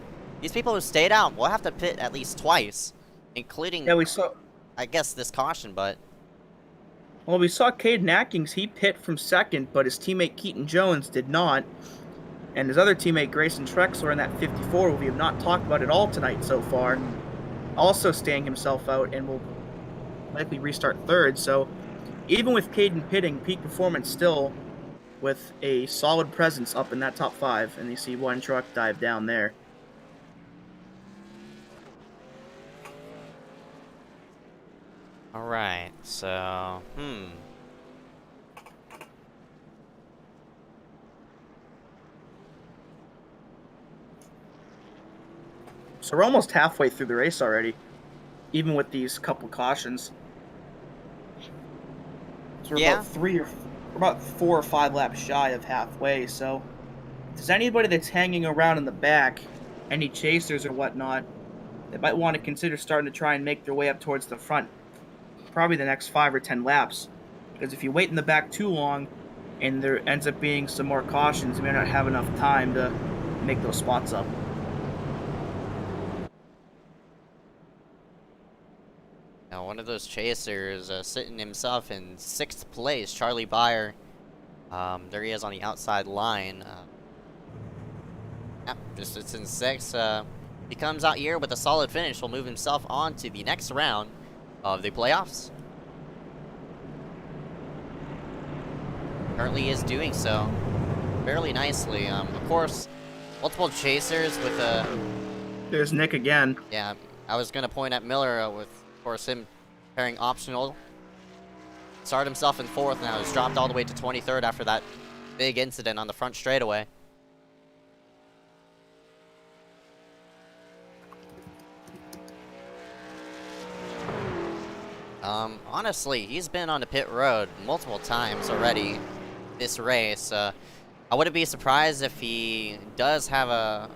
S4: These people who stayed out will have to pit at least twice, including,
S6: Yeah, we saw.
S4: I guess, this caution, but...
S6: Well, we saw Caden Atkins, he pit from second, but his teammate Keaton Jones did not. And his other teammate Grayson Trexler in that 54, who we have not talked about at all tonight so far, also staying himself out and will likely restart third. So even with Caden pitting, Peak Performance still with a solid presence up in that top 5. And you see one truck dive down there.
S4: Alright, so,
S6: So we're almost halfway through the race already, even with these couple cautions. So we're about 4 or 5 laps shy of halfway, so if there's anybody that's hanging around in the back, any chasers or whatnot, they might want to consider starting to try and make their way up towards the front, probably the next 5 or 10 laps. Because if you wait in the back too long, and there ends up being some more cautions, you may not have enough time to make those spots up.
S4: Now, one of those chasers sitting himself in 6th place, Charlie Byer. There he is on the outside line. Just sits in 6th. He comes out here with a solid finish. Will move himself on to the next round of the playoffs. Currently is doing so fairly nicely. Of course, multiple chasers with a...
S6: There's Nick again.
S4: Yeah, I was going to point at Miller with... Of course, him pairing optional. Started himself in 4th, now has dropped all the way to 23rd after that big incident on the front straightaway. Honestly, he's been on the pit road multiple times already this race. I wouldn't be surprised if he does have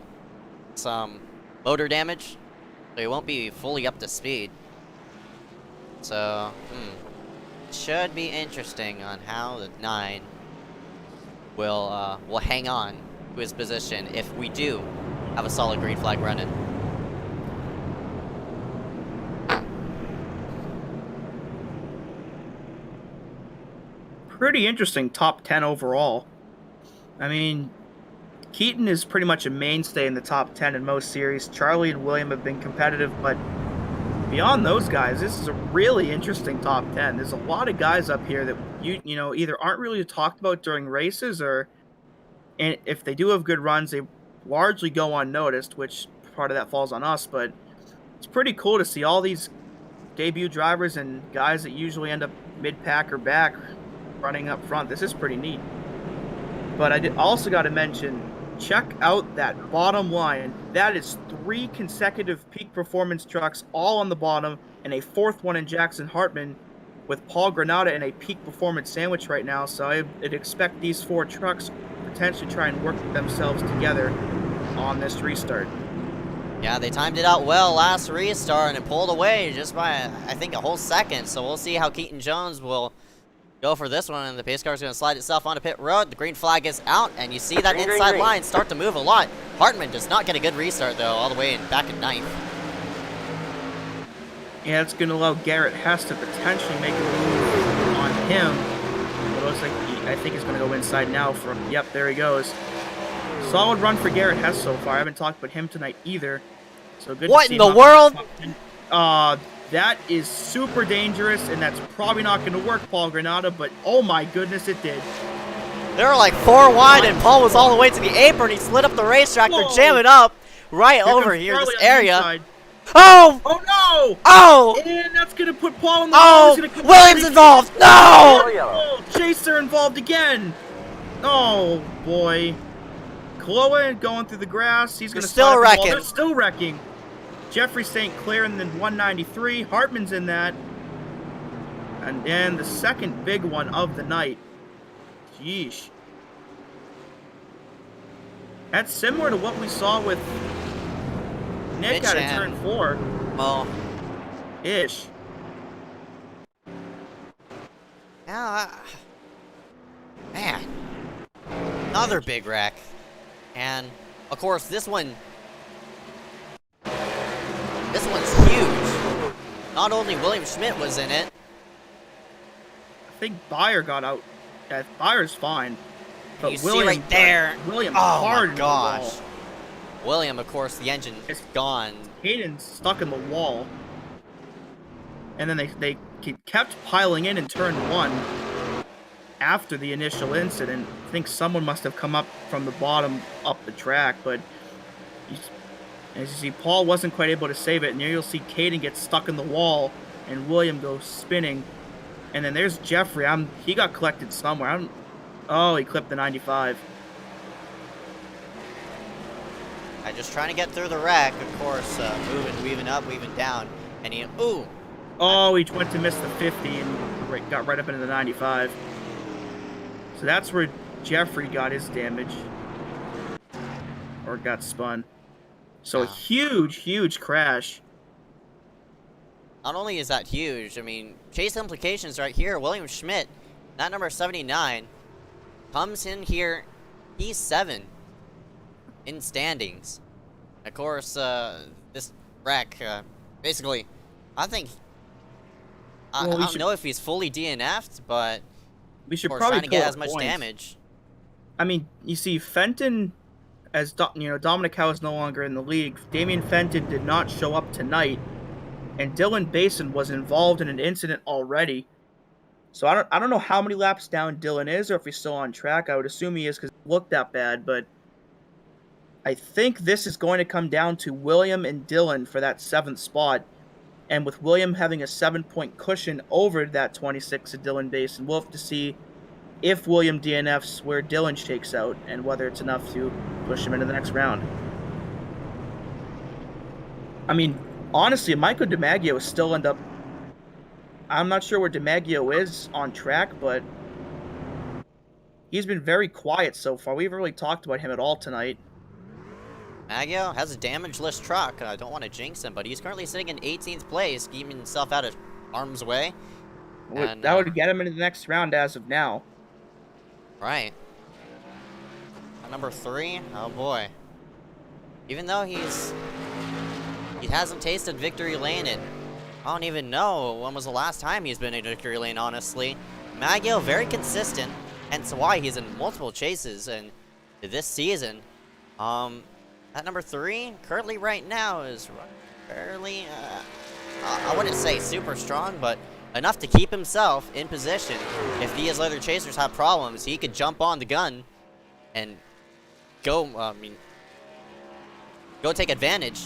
S4: some motor damage, so he won't be fully up to speed. So, should be interesting on how the 9 will hang on to his position if we do have a solid green flag running.
S6: pretty interesting top 10 overall. I mean, Keaton is pretty much a mainstay in the top 10 in most series. Charlie and William have been competitive, but beyond those guys, this is a really interesting top 10. There's a lot of guys up here that you know either aren't really talked about during races, or and if they do have good runs, they largely go unnoticed, which part of that falls on us. But it's pretty cool to see all these debut drivers and guys that usually end up mid-pack or back running up front. This is pretty neat. But I also got to mention, check out that bottom line. That is 3 consecutive peak performance trucks all on the bottom, and a 4th one in Jackson Hartman with Paul Granata in a peak performance sandwich right now. So I'd expect these 4 trucks potentially try and work themselves together on this restart.
S4: Yeah, they timed it out well last restart, and it pulled away just by, I think, a whole second. So we'll see how Keaton Jones will go for this one, and the pace car is going to slide itself onto pit road. The green flag is out, and you see that inside line start to move a lot. Hartman does not get a good restart, though, all the way back in 9th.
S6: Yeah, it's going to allow Garrett Hess to potentially make a move on him. It looks like I think he's going to go inside now. Yep, there he goes. Solid run for Garrett Hess so far. I haven't talked about him tonight either. So good.
S4: What in the world?
S6: That is super dangerous, and that's probably not going to work, Paul Granata, but oh my goodness, it did.
S4: They were like 4 wide, and Paul was all the way to the apron. He slid up the racetrack. They're jamming up right over here, this area. Oh!
S6: Oh no!
S4: Oh!
S6: And that's going to put Paul in the
S4: Oh! Williams involved! No!
S6: Oh, Chaser involved again! Oh, boy. Chloe going through the grass. He's going to
S4: still wrecking.
S6: They're still wrecking. Jeffrey St. Clair in the 193. Hartman's in that. And then the second big one of the night. Yeesh. That's similar to what we saw with Nick out of turn 4.
S4: Oh.
S6: Ish.
S4: Yeah. Man. Another big wreck. And, of course, this one's huge. Not only William Schmidt was in it.
S6: I think Beyer got out. Yeah, Bayer's fine. But
S4: You
S6: William,
S4: see right there.
S6: William
S4: Oh
S6: hard
S4: my
S6: in
S4: gosh.
S6: the wall.
S4: William, of course, the engine is gone.
S6: Hayden's stuck in the wall. And then they kept piling in turn 1 after the initial incident. I think someone must have come up from the bottom up the track, but as you see, Paul wasn't quite able to save it, and here you'll see Caden get stuck in the wall, and William goes spinning. And then there's Jeffrey. He got collected somewhere. Oh, he clipped the 95.
S4: I'm just trying to get through the wreck, of course, moving, weaving up, weaving down, and he, ooh.
S6: Oh, he went to miss the 50 and got right up into the 95. So that's where Jeffrey got his damage. Or got spun. So a huge, huge crash.
S4: Not only is that huge, I mean, chase implications right here. William Schmidt, that number 79, comes in here, he's 7 in standings. Of course, this wreck, basically, I think, I don't know if he's fully DNF'd, but
S6: we should
S4: probably trying to get as much
S6: points.
S4: damage.
S6: I mean, you see, Fenton, as Dominic Howe is no longer in the league. Damian Fenton did not show up tonight, and Dylan Basin was involved in an incident already. So I don't know how many laps down Dylan is, or if he's still on track. I would assume he is because it looked that bad, but I think this is going to come down to William and Dylan for that 7th spot. And with William having a 7-point cushion over that 26 of Dylan Basin, we'll have to see if William DNFs where Dylan shakes out and whether it's enough to push him into the next round. I mean, honestly, Michael DiMaggio is still end up... I'm not sure where DiMaggio is on track, but he's been very quiet so far. We haven't really talked about him at all tonight.
S4: Maggio has a damageless truck. I don't want to jinx him, but he's currently sitting in 18th place, keeping himself out of harm's way. And,
S6: that would get him into the next round as of now.
S4: Right. Number 3, oh boy. Even though he hasn't tasted victory lane in, I don't even know when was the last time he's been in victory lane, honestly. Maggio very consistent, hence why he's in multiple chases and this season. At number 3, currently right now is fairly, I wouldn't say super strong, but enough to keep himself in position. If these other chasers have problems, he could jump on the gun and go, go take advantage.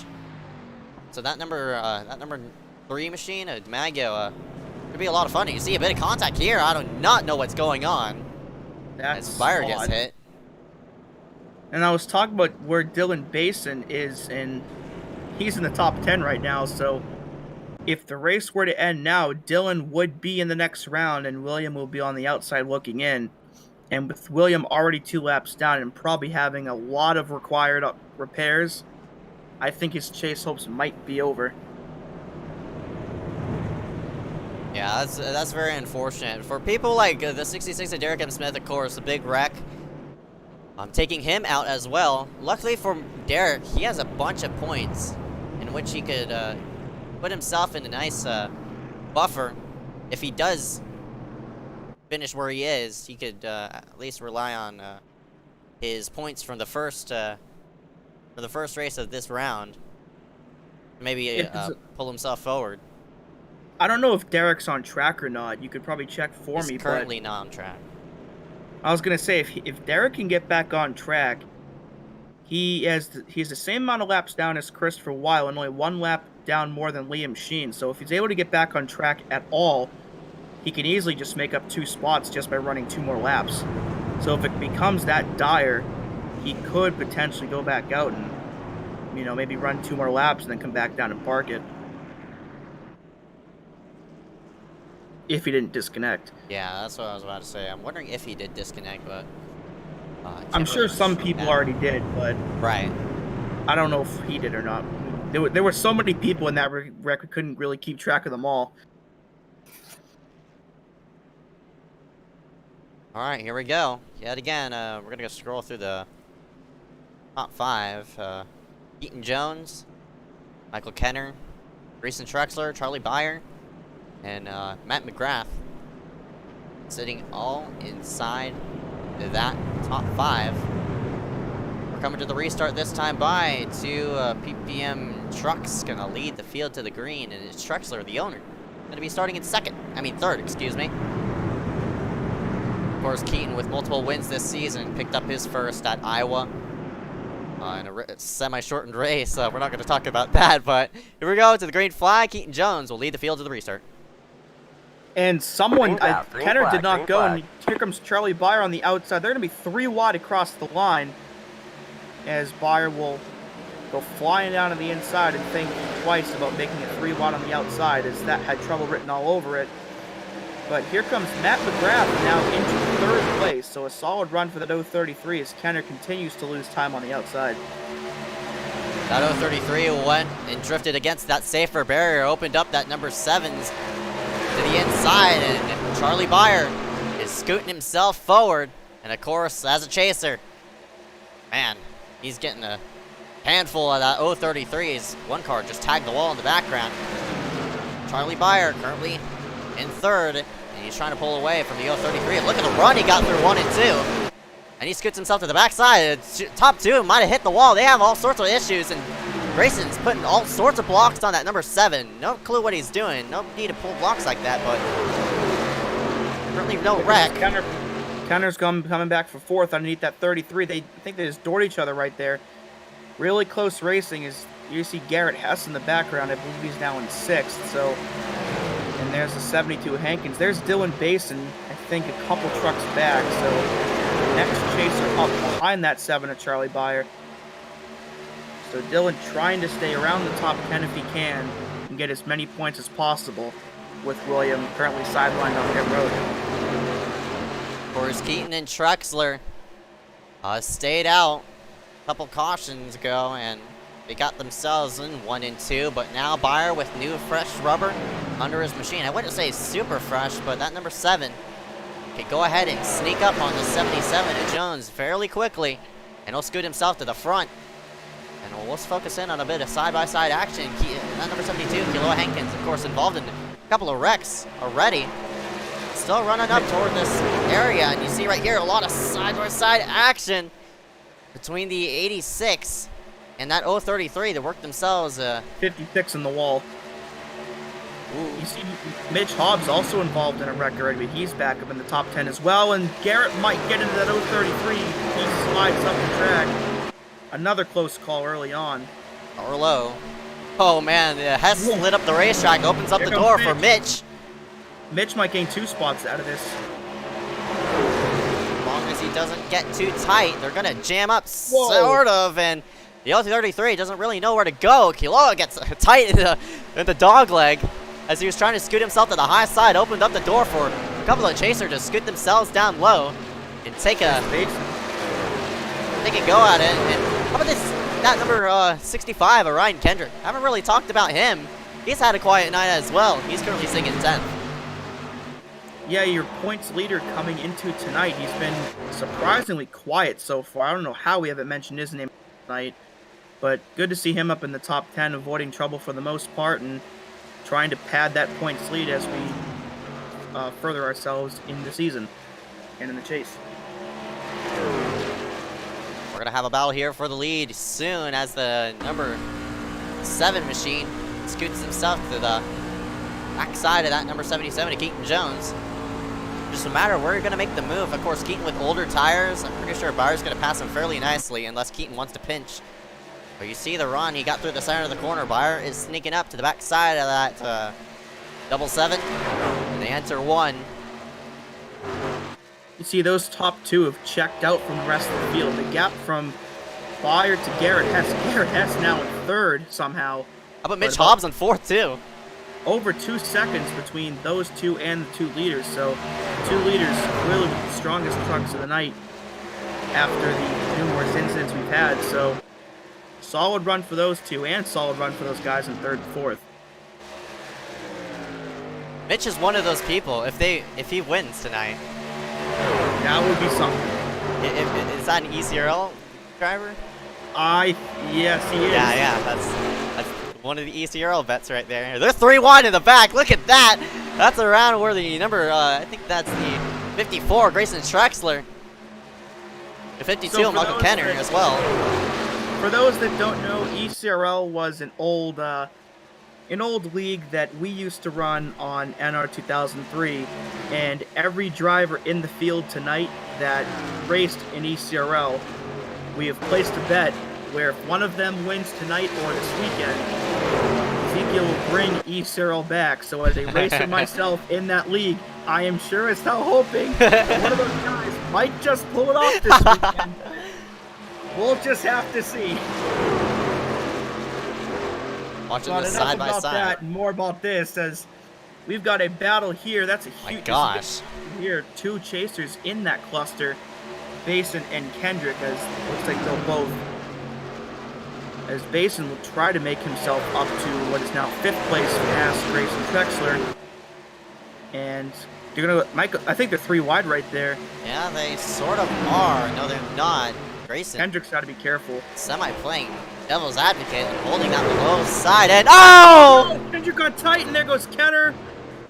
S4: So that number 3 machine, Maggio, could be a lot of fun. You see a bit of contact here. I do not know what's going on.
S6: That's
S4: as Byron
S6: odd.
S4: gets hit.
S6: And I was talking about where Dylan Basin is, and he's in the top 10 right now, so if the race were to end now, Dylan would be in the next round, and William will be on the outside looking in. And with William already 2 laps down and probably having a lot of required repairs, I think his chase hopes might be over.
S4: Yeah, that's very unfortunate. For people like the 66 of Derek M. Smith, of course, a big wreck. I'm taking him out as well. Luckily for Derek, he has a bunch of points in which he could put himself in a nice buffer. If he does finish where he is, he could at least rely on his points from the first race of this round. Maybe pull himself forward.
S6: I don't know if Derek's on track or not. You could probably check for me.
S4: He's currently not on track.
S6: I was gonna say if Derek can get back on track, he's the same amount of laps down as Chris for a while, and only 1 lap down more than Liam Sheen. So if he's able to get back on track at all, he can easily just make up 2 spots just by running 2 more laps. So if it becomes that dire, he could potentially go back out and, maybe run 2 more laps and then come back down and park it. If he didn't disconnect.
S4: Yeah, that's what I was about to say. I'm wondering if he did disconnect, but
S6: I'm sure some people already did, but
S4: right.
S6: I don't know if he did or not. There were so many people in that record, couldn't really keep track of them all.
S4: All right, here we go. Yet again, we're gonna go scroll through the top 5. Keaton Jones, Michael Kenner, Grayson Trexler, Charlie Byer, and Matt McGrath sitting all inside that top 5. We're coming to the restart this time by 2 PPM trucks gonna lead the field to the green, and it's Trexler, the owner, gonna be starting in third, excuse me. Of course, Keaton, with multiple wins this season, picked up his first at Iowa in a semi-shortened race. We're not going to talk about that, but here we go to the green flag. Keaton Jones will lead the field to the restart.
S6: And Kenner did not go, and here comes Charlie Byer on the outside. They're going to be 3 wide across the line, as Byer will go flying down to the inside and think twice about making it 3 wide on the outside, as that had trouble written all over it. But here comes Matt McGrath now into 3rd place, so a solid run for the 033 as Kenner continues to lose time on the outside.
S4: That 033 went and drifted against that safer barrier, opened up that number 7's to the inside, and Charlie Byer is scooting himself forward. And of course, as a chaser, man, he's getting a handful of that 033's. One car just tagged the wall in the background. Charlie Byer currently in 3rd, and he's trying to pull away from the 033. Look at the run he got through 1 and 2. And he scoots himself to the backside. Top 2 might have hit the wall. They have all sorts of issues, and Grayson's putting all sorts of blocks on that number 7. No clue what he's doing. No need to pull blocks like that, but certainly no wreck.
S6: Kenner's coming back for 4th underneath that 33. I think they just doored each other right there. Really close racing. Is you see Garrett Hess in the background. I believe he's now in 6th. So. And there's the 72 Hankins. There's Dylan Basin, I think, a couple trucks back. So the next chaser up behind that 7 of Charlie Byer. So Dylan trying to stay around the top 10 if he can and get as many points as possible, with William currently sidelined on pit road.
S4: Of course, Keaton and Trexler stayed out a couple cautions ago, and they got themselves in 1 and 2, but now Byer with new fresh rubber under his machine. I wouldn't say super fresh, but that number 7 can go ahead and sneak up on the 77 of Jones fairly quickly, and he'll scoot himself to the front. And let's focus in on a bit of side-by-side action. That number 72, Kilo Hankins, of course, involved in a couple of wrecks already. still running up toward this area, and you see right here a lot of side-by-side action between the 86 and that 033 that worked themselves.
S6: 56 in the wall.
S4: Ooh.
S6: You see Mitch Hobbs also involved in a wreck already, but he's back up in the top 10 as well, and Garrett might get into that 033. He slides up the track. Another close call early on.
S4: Or low. Oh man, Hess lit up the racetrack, opens up the door for Mitch.
S6: Mitch might gain 2 spots out of this.
S4: As long as he doesn't get too tight, they're gonna jam up, sort of, and the 033 doesn't really know where to go. Kiloa gets tight in the dog leg as he was trying to scoot himself to the high side, opened up the door for a couple of chasers to scoot themselves down low and take a go at it. And how about that number 65, Ryan Kendrick? I haven't really talked about him. He's had a quiet night as well. He's currently sitting in 10th.
S6: Yeah, your points leader coming into tonight, he's been surprisingly quiet so far. I don't know how we haven't mentioned his name tonight, but good to see him up in the top 10, avoiding trouble for the most part and trying to pad that points lead as we further ourselves in the season and in the chase.
S4: We're going to have a battle here for the lead soon as the number 7 machine scoots himself to the backside of that number 77 of Keaton Jones. Just a matter of where you're going to make the move. Of course, Keaton with older tires, I'm pretty sure Byer's going to pass him fairly nicely unless Keaton wants to pinch. But you see the run, he got through the center of the corner. Byer is sneaking up to the backside of that double 7, and they enter 1.
S6: You see those top 2 have checked out from the rest of the field. The gap from Byer to Garrett Hess. Garrett Hess now in 3rd somehow.
S4: How about Mitch Hobbs in 4th too?
S6: Over 2 seconds between those 2 and the 2 leaders. So the 2 leaders really with the strongest trucks of the night after the numerous incidents we've had. So solid run for those 2 and solid run for those guys in 3rd and 4th.
S4: Mitch is one of those people. If he wins tonight,
S6: that would be something.
S4: Is that an ECRL driver?
S6: Yes, he is.
S4: Yeah, that's one of the ECRL bets right there. They're 3-1 in the back. Look at that. That's around where the number, I think that's the 54, Grayson Trexler. The 52,
S6: So
S4: Michael Kenner as well.
S6: For those that don't know, ECRL was an old league that we used to run on NR 2003, and every driver in the field tonight that raced in ECRL, we have placed a bet where if one of them wins tonight or this weekend, Ezeckiel will bring ECRL back. So as a racer myself in that league, I am sure as hell hoping one of those guys might just pull it off this weekend. We'll just have to see.
S4: Watching
S6: But
S4: this
S6: enough
S4: side by
S6: about
S4: side.
S6: that and more about this, as we've got a battle here. That's a
S4: My
S6: huge
S4: gosh.
S6: here. 2 chasers in that cluster, Basin and Kendrick, as it looks like they'll both. As Basin will try to make himself up to what is now 5th place past Grayson Trexler. And they're gonna Michael, I think they're 3 wide right there.
S4: Yeah, they sort of are. No, they're not. Grayson
S6: Kendrick's gotta be careful.
S4: semi-playing devil's advocate and holding that low side, and oh!
S6: Kendrick got tight, and there goes Kenner.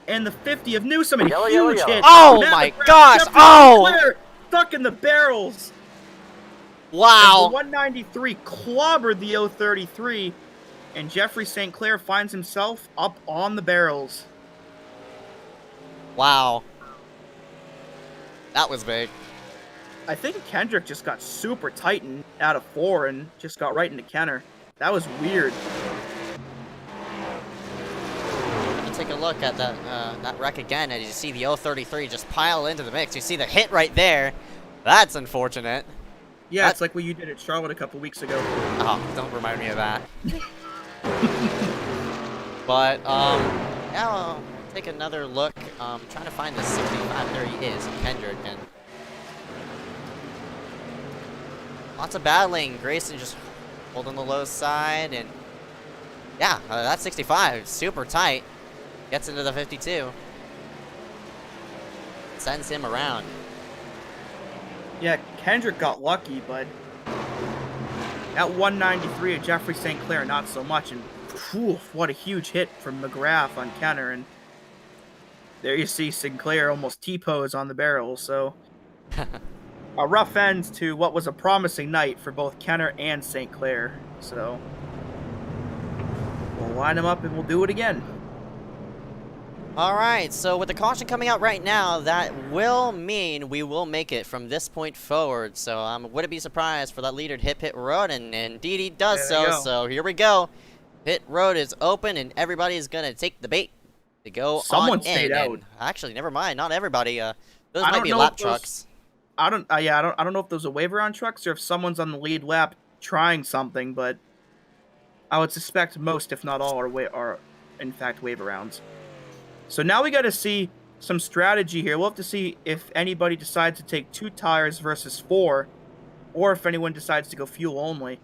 S6: And the 50 of Newsom, and a huge hit.
S4: Oh
S6: Matt
S4: my
S6: McGrath,
S4: gosh,
S6: Jeffrey
S4: oh!
S6: Sinclair, stuck in the barrels.
S4: Wow.
S6: The 193 clobbered the 033, and Jeffrey St. Clair finds himself up on the barrels.
S4: Wow. That was big.
S6: I think Kendrick just got super tight and out of 4 and just got right into Kenner. That was weird.
S4: Let's take a look at that wreck again, and you see the 033 just pile into the mix. You see the hit right there. That's unfortunate.
S6: Yeah, it's like what you did at Charlotte a couple weeks ago.
S4: Oh, don't remind me of that. But, yeah, I'll take another look. Trying to find the 65. There he is, Kendrick. And lots of battling. Grayson just holding the low side. And, yeah, that 65. Super tight. Gets into the 52. Sends him around.
S6: Yeah, Kendrick got lucky, but that 193 of Jeffrey St. Clair, not so much. And whew, what a huge hit from McGrath on Kenner. And there you see Sinclair almost T-pose on the barrel. So a rough end to what was a promising night for both Kenner and St. Clair. So we'll line them up and we'll do it again.
S4: Alright, so with the caution coming out right now, that will mean we will make it from this point forward. So I wouldn't be surprised for that leader to hit pit road, and indeed he does so. So here we go. Pit road is open, and everybody is going to take the bait to go
S6: Someone
S4: on
S6: stayed
S4: in.
S6: out.
S4: And actually, never mind, not everybody. Those
S6: I
S4: might
S6: don't
S4: be
S6: know
S4: lap
S6: if those-
S4: trucks.
S6: I don't know if those are wave around trucks or if someone's on the lead lap trying something, but I would suspect most, if not all, are in fact wave arounds. So now we got to see some strategy here. We'll have to see if anybody decides to take 2 tires versus 4, or if anyone decides to go fuel only.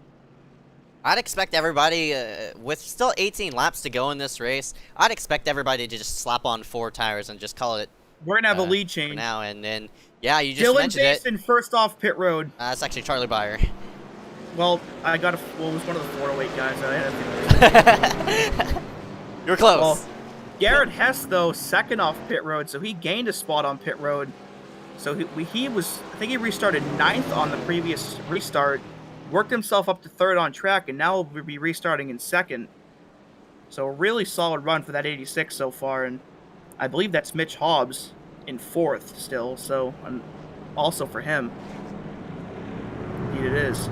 S4: I'd expect everybody, with still 18 laps to go in this race, I'd expect everybody to just slap on 4 tires and just call it
S6: We're gonna have a lead
S4: for
S6: change.
S4: now. And then, yeah, you just
S6: Dylan
S4: mentioned
S6: Jason first off pit road.
S4: That's actually Charlie Byer.
S6: Well, it was one of the 408 guys.
S4: You were close.
S6: Well, Garrett Hess, though, second off pit road, so he gained a spot on pit road. So he was, I think he restarted 9th on the previous restart, worked himself up to 3rd on track, and now will be restarting in 2nd. So a really solid run for that 86 so far, and I believe that's Mitch Hobbs in 4th still, so also for him. Indeed it is.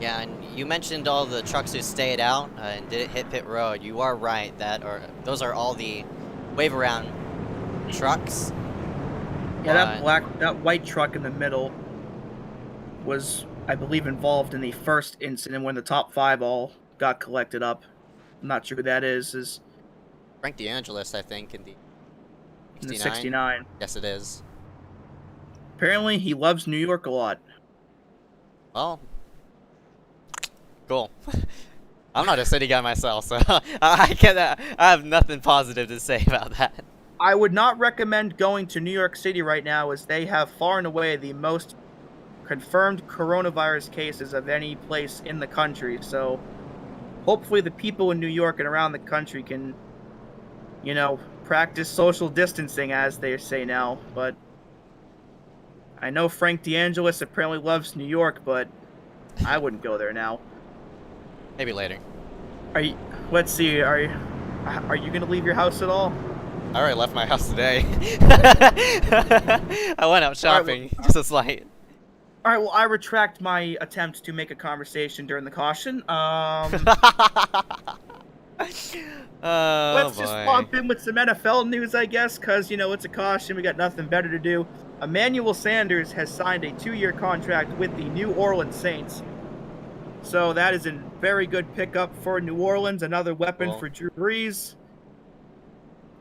S4: Yeah, and you mentioned all the trucks who stayed out and didn't hit pit road. You are right. Those are all the wave around trucks.
S6: Yeah, that white truck in the middle was, I believe, involved in the first incident when the top 5 all got collected up. I'm not sure who that is.
S4: Frank DeAngelis, I think, in the
S6: 69.
S4: Yes, it is.
S6: Apparently, he loves New York a lot.
S4: Well, cool. I'm not a city guy myself, so I have nothing positive to say about that.
S6: I would not recommend going to New York City right now, as they have far and away the most confirmed coronavirus cases of any place in the country. So hopefully the people in New York and around the country can, practice social distancing, as they say now. But I know Frank DeAngelis apparently loves New York, but I wouldn't go there now.
S4: Maybe later.
S6: Let's see. Are you going to leave your house at all?
S4: I already left my house today. I went out shopping, just a slight.
S6: All right, well, I retract my attempt to make a conversation during the caution. Let's just pump in with some NFL news, I guess, because, it's a caution. We got nothing better to do. Emmanuel Sanders has signed a 2-year contract with the New Orleans Saints. So that is a very good pickup for New Orleans, another weapon for Drew Brees.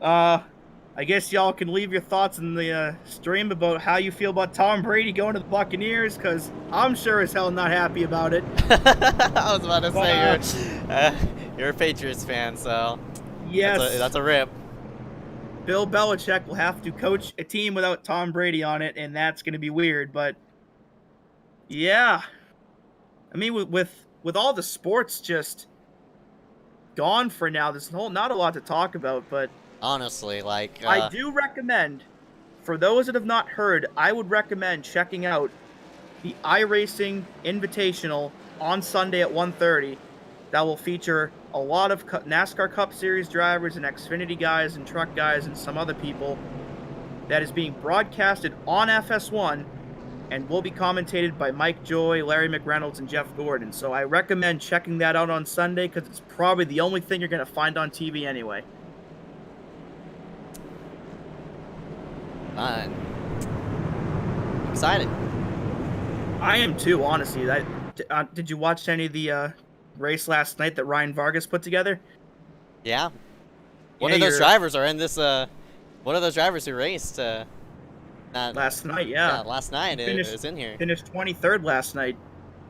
S6: I guess y'all can leave your thoughts in the stream about how you feel about Tom Brady going to the Buccaneers, because I'm sure as hell not happy about it.
S4: I was about to say you're a Patriots fan, so
S6: yes,
S4: that's a rip.
S6: Bill Belichick will have to coach a team without Tom Brady on it, and that's going to be weird. But yeah, I mean, with all the sports just gone for now, there's not a lot to talk about, but
S4: honestly,
S6: I do recommend, for those that have not heard, I would recommend checking out the iRacing Invitational on Sunday at 1:30. That will feature a lot of NASCAR Cup Series drivers and Xfinity guys and truck guys and some other people. That is being broadcasted on FS1 and will be commentated by Mike Joy, Larry McReynolds, and Jeff Gordon. So I recommend checking that out on Sunday, because it's probably the only thing you're going to find on TV anyway.
S4: I'm excited.
S6: I am too, honestly. Did you watch any of the race last night that Ryan Vargas put together?
S4: Yeah. One of those drivers are in this. One of those drivers who raced
S6: last night. Yeah,
S4: last night is in here.
S6: Finished 23rd last night.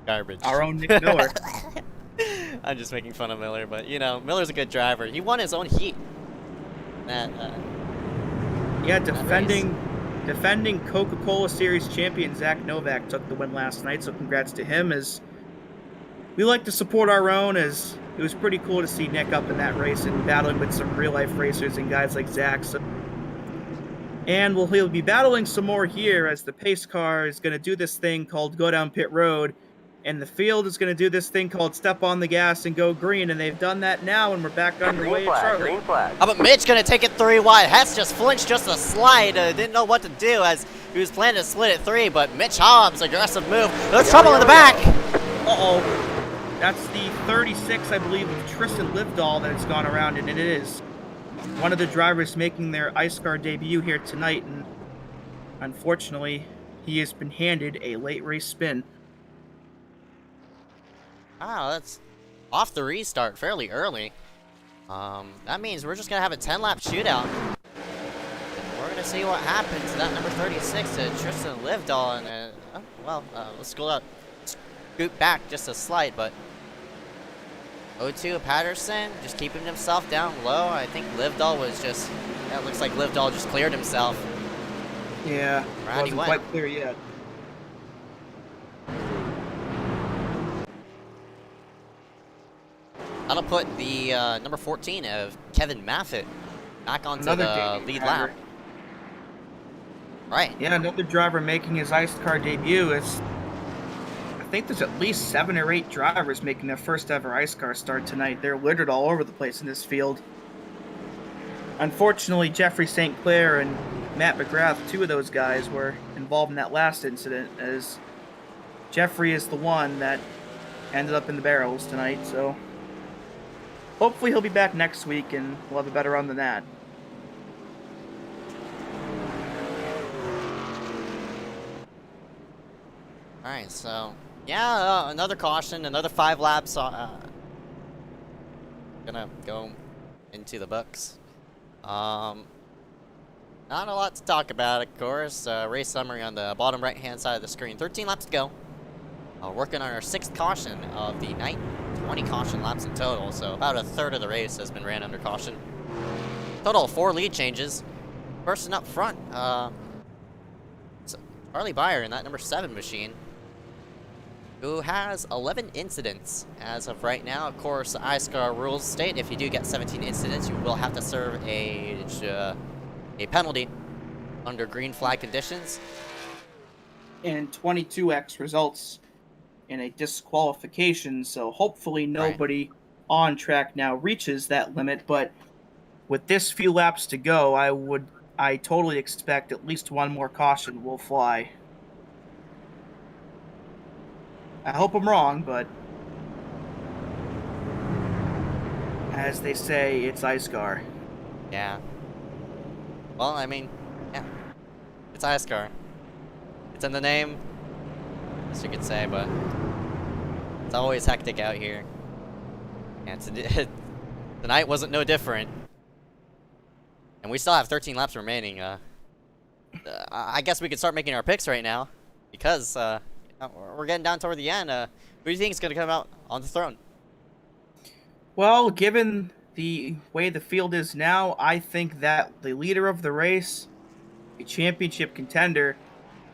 S4: Garbage.
S6: Our own Nick Miller.
S4: I'm just making fun of Miller, but Miller's a good driver. He won his own heat.
S6: Yeah, defending Coca-Cola Series champion Zach Novak took the win last night, so congrats to him. As we like to support our own, as it was pretty cool to see Nick up in that race and battling with some real-life racers and guys like Zach. So, and he'll be battling some more here as the pace car is going to do this thing called go down pit road, and the field is going to do this thing called step on the gas and go green, and they've done that now, and we're back underway at Charlotte.
S7: Green flag.
S4: How about Mitch going to take it 3 wide? Hess just flinched just a slide. Didn't know what to do as he was planning to split it 3, but Mitch Hobbs, aggressive move. There's trouble in the back.
S6: Uh-oh. That's the 36, I believe, of Tristan Livedall that has gone around, and it is one of the drivers making their iSCAR debut here tonight, and unfortunately, he has been handed a late race spin.
S4: Wow, that's off the restart fairly early. That means we're just going to have a 10-lap shootout. We're going to see what happens to that number 36 to Tristan Livedall, and, let's go out. Scoot back just a slight, but 0-2 Patterson just keeping himself down low. I think Livedall was just, it looks like Livedall just cleared himself.
S6: Yeah,
S4: Round he
S6: wasn't
S4: went.
S6: quite clear yet.
S4: That'll put the number 14 of Kevin Maffitt back onto
S6: Another
S4: the
S6: debut
S4: lead
S6: driver.
S4: lap. Right.
S6: Yeah, another driver making his iSCAR debut. I think there's at least 7 or 8 drivers making their first ever iSCAR start tonight. They're littered all over the place in this field. Unfortunately, Jeffrey St. Clair and Matt McGrath, 2 of those guys, were involved in that last incident, as Jeffrey is the one that ended up in the barrels tonight, so hopefully he'll be back next week and we'll have a better run than that.
S4: Alright, so, yeah, another caution, another 5 laps. Gonna go into the books. Not a lot to talk about, of course. Race summary on the bottom right-hand side of the screen. 13 laps to go. Working on our 6th caution of the night. 20 caution laps in total, so about a third of the race has been ran under caution. Total of 4 lead changes. Person up front, Charlie Beyer in that number 7 machine, who has 11 incidents as of right now. Of course, iSCAR rules state if you do get 17 incidents, you will have to serve a penalty under green flag conditions.
S6: And 22x results in a disqualification, so hopefully nobody on track now reaches that limit, but with this few laps to go, I totally expect at least 1 more caution will fly. I hope I'm wrong, but as they say, it's iSCAR.
S4: Yeah. Well, I mean, yeah. It's iSCAR. It's in the name, as you could say, but it's always hectic out here. And tonight wasn't no different. And we still have 13 laps remaining. I guess we could start making our picks right now, because we're getting down toward the end. Who do you think is going to come out on the throne?
S6: Well, given the way the field is now, I think that the leader of the race, a championship contender,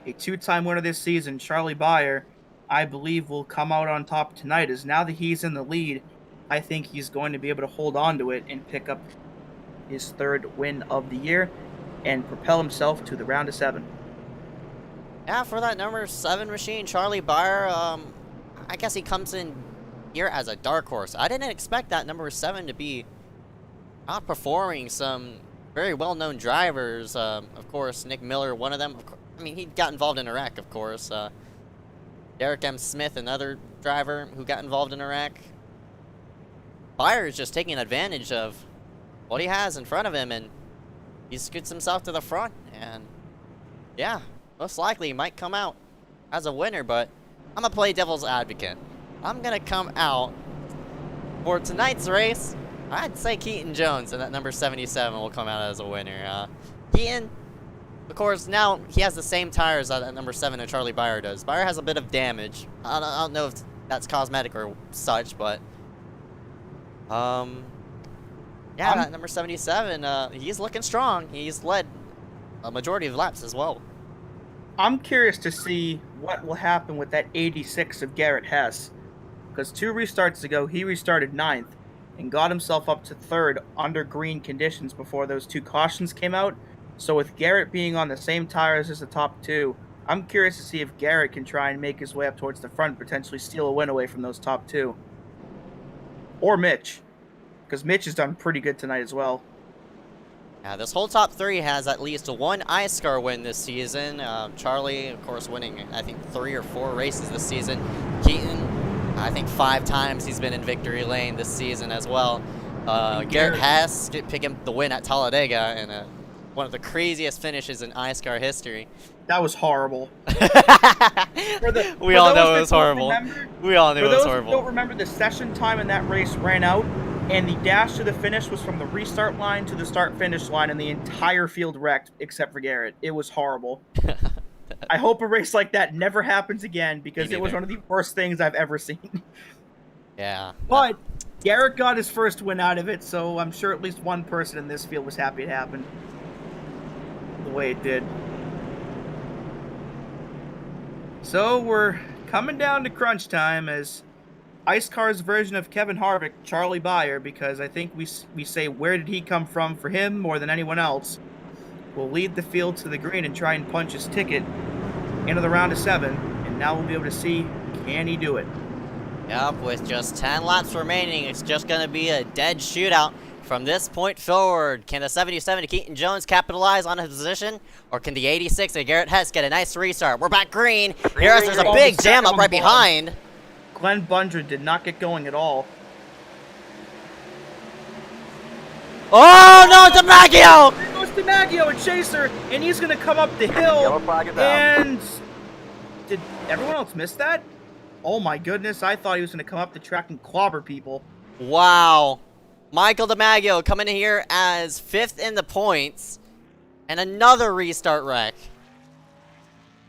S6: a 2-time winner this season, Charlie Beyer, I believe will come out on top tonight, as now that he's in the lead, I think he's going to be able to hold on to it and pick up his 3rd win of the year and propel himself to the round of 7.
S4: Yeah, for that number 7 machine, Charlie Beyer, I guess he comes in here as a dark horse. I didn't expect that number 7 to be outperforming some very well-known drivers. Of course, Nick Miller, one of them. I mean, he got involved in a wreck, of course. Derek M. Smith, another driver who got involved in a wreck. Beyer is just taking advantage of what he has in front of him, and he scoots himself to the front, and yeah, most likely he might come out as a winner, but I'm gonna play devil's advocate. I'm gonna come out for tonight's race. I'd say Keaton Jones and that number 77 will come out as a winner. Keaton, of course, now he has the same tires that number 7 that Charlie Beyer does. Beyer has a bit of damage. I don't know if that's cosmetic or such, but yeah, that number 77, he's looking strong. He's led a majority of laps as well.
S6: I'm curious to see what will happen with that 86 of Garrett Hess, because 2 restarts ago he restarted 9th and got himself up to 3rd under green conditions before those 2 cautions came out. So with Garrett being on the same tires as the top 2, I'm curious to see if Garrett can try and make his way up towards the front, potentially steal a win away from those top 2. Or Mitch, because Mitch has done pretty good tonight as well.
S4: Yeah, this whole top 3 has at least 1 iSCAR win this season. Charlie, of course, winning, I think, 3 or 4 races this season. Keaton, I think 5 times he's been in victory lane this season as well. Garrett Hess picking the win at Talladega and one of the craziest finishes in iSCAR history.
S6: That was horrible.
S4: We all know it was horrible. We all knew it was horrible.
S6: For those who don't remember, the session time in that race ran out, and the dash to the finish was from the restart line to the start-finish line, and the entire field wrecked except for Garrett. It was horrible. I hope a race like that never happens again, because it was one of the worst things I've ever seen.
S4: Yeah.
S6: But Garrett got his first win out of it, so I'm sure at least one person in this field was happy it happened the way it did. So we're coming down to crunch time as iSCAR's version of Kevin Harvick, Charlie Beyer, because I think we say where did he come from for him more than anyone else, will lead the field to the green and try and punch his ticket into the round of 7, and now we'll be able to see, can he do it?
S4: Yep, with just 10 laps remaining, it's just going to be a dead shootout from this point forward. Can the 77 of Keaton Jones capitalize on his position, or can the 86 of Garrett Hess get a nice restart? We're back green. Here's there's a big jam up right behind.
S6: Glenn Bundren did not get going at all.
S4: Oh no, DiMaggio!
S6: There goes DiMaggio, a chaser, and he's going to come up the hill. And did everyone else miss that? Oh my goodness, I thought he was going to come up the track and clobber people.
S4: Wow. Michael DiMaggio coming in here as 5th in the points, and another restart wreck.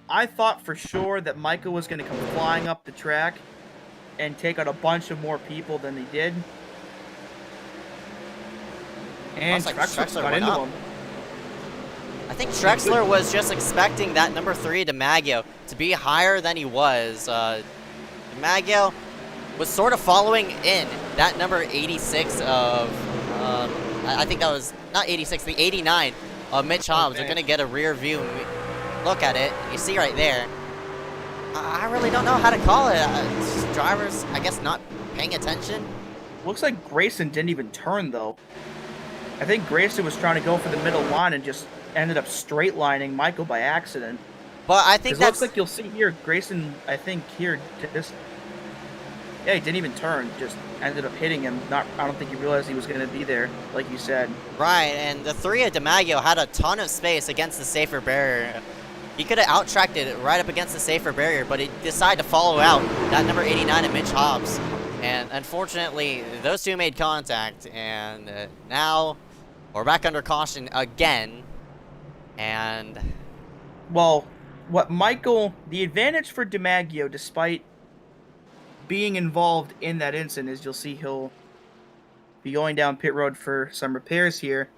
S6: I thought for sure that Michael was going to come flying up the track and take out a bunch of more people than he did. And Trexler got into him.
S4: I think Trexler was just expecting that number 3 DiMaggio to be higher than he was. DiMaggio was sort of following in that number 86 of, I think that was, not 86, the 89 of Mitch Hobbs.
S6: Okay.
S4: We're going to get a rear view look at it. You see right there. I really don't know how to call it. It's just drivers, I guess, not paying attention.
S6: Looks like Grayson didn't even turn, though. I think Grayson was trying to go for the middle line and just ended up straight lining Michael by accident.
S4: But I think that's...
S6: looks like you'll see here, Grayson, I think here, just... Yeah, he didn't even turn, just ended up hitting him. I don't think he realized he was going to be there, like you said.
S4: Right, and the 3 of DiMaggio had a ton of space against the safer barrier. He could have out-tracked it right up against the safer barrier, but he decided to follow out that number 89 of Mitch Hobbs. And unfortunately, those 2 made contact, and now we're back under caution again. And...
S6: well, what Michael... the advantage for DiMaggio, despite being involved in that incident, is you'll see he'll be going down pit road for some repairs here,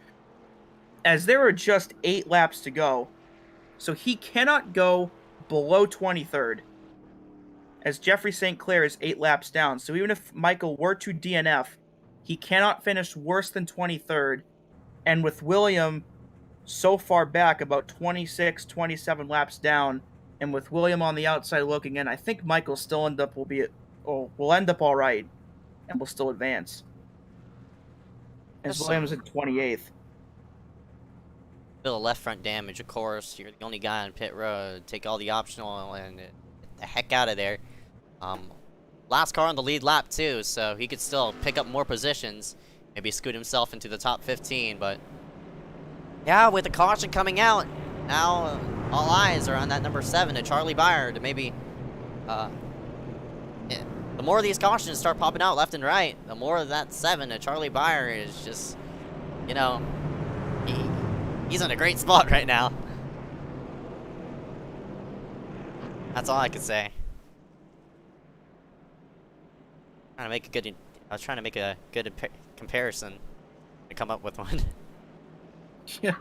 S6: as there are just 8 laps to go, so he cannot go below 23rd, as Jeffrey St. Clair is 8 laps down. So even if Michael were to DNF, he cannot finish worse than 23rd, and with William so far back, about 26, 27 laps down, and with William on the outside looking in, I think Michael still will end up all right, and will still advance. As Williams at 28th.
S4: Bill of left front damage, of course. You're the only guy on pit road. Take all the optional and get the heck out of there. Last car on the lead lap too, so he could still pick up more positions. Maybe scoot himself into the top 15, but yeah, with the caution coming out, now all eyes are on that number 7 to Charlie Beyer to maybe the more these cautions start popping out left and right, the more that 7 to Charlie Beyer is just, you know, he's in a great spot right now. That's all I can say. I was trying to make a good comparison to come up with one.
S6: Yeah.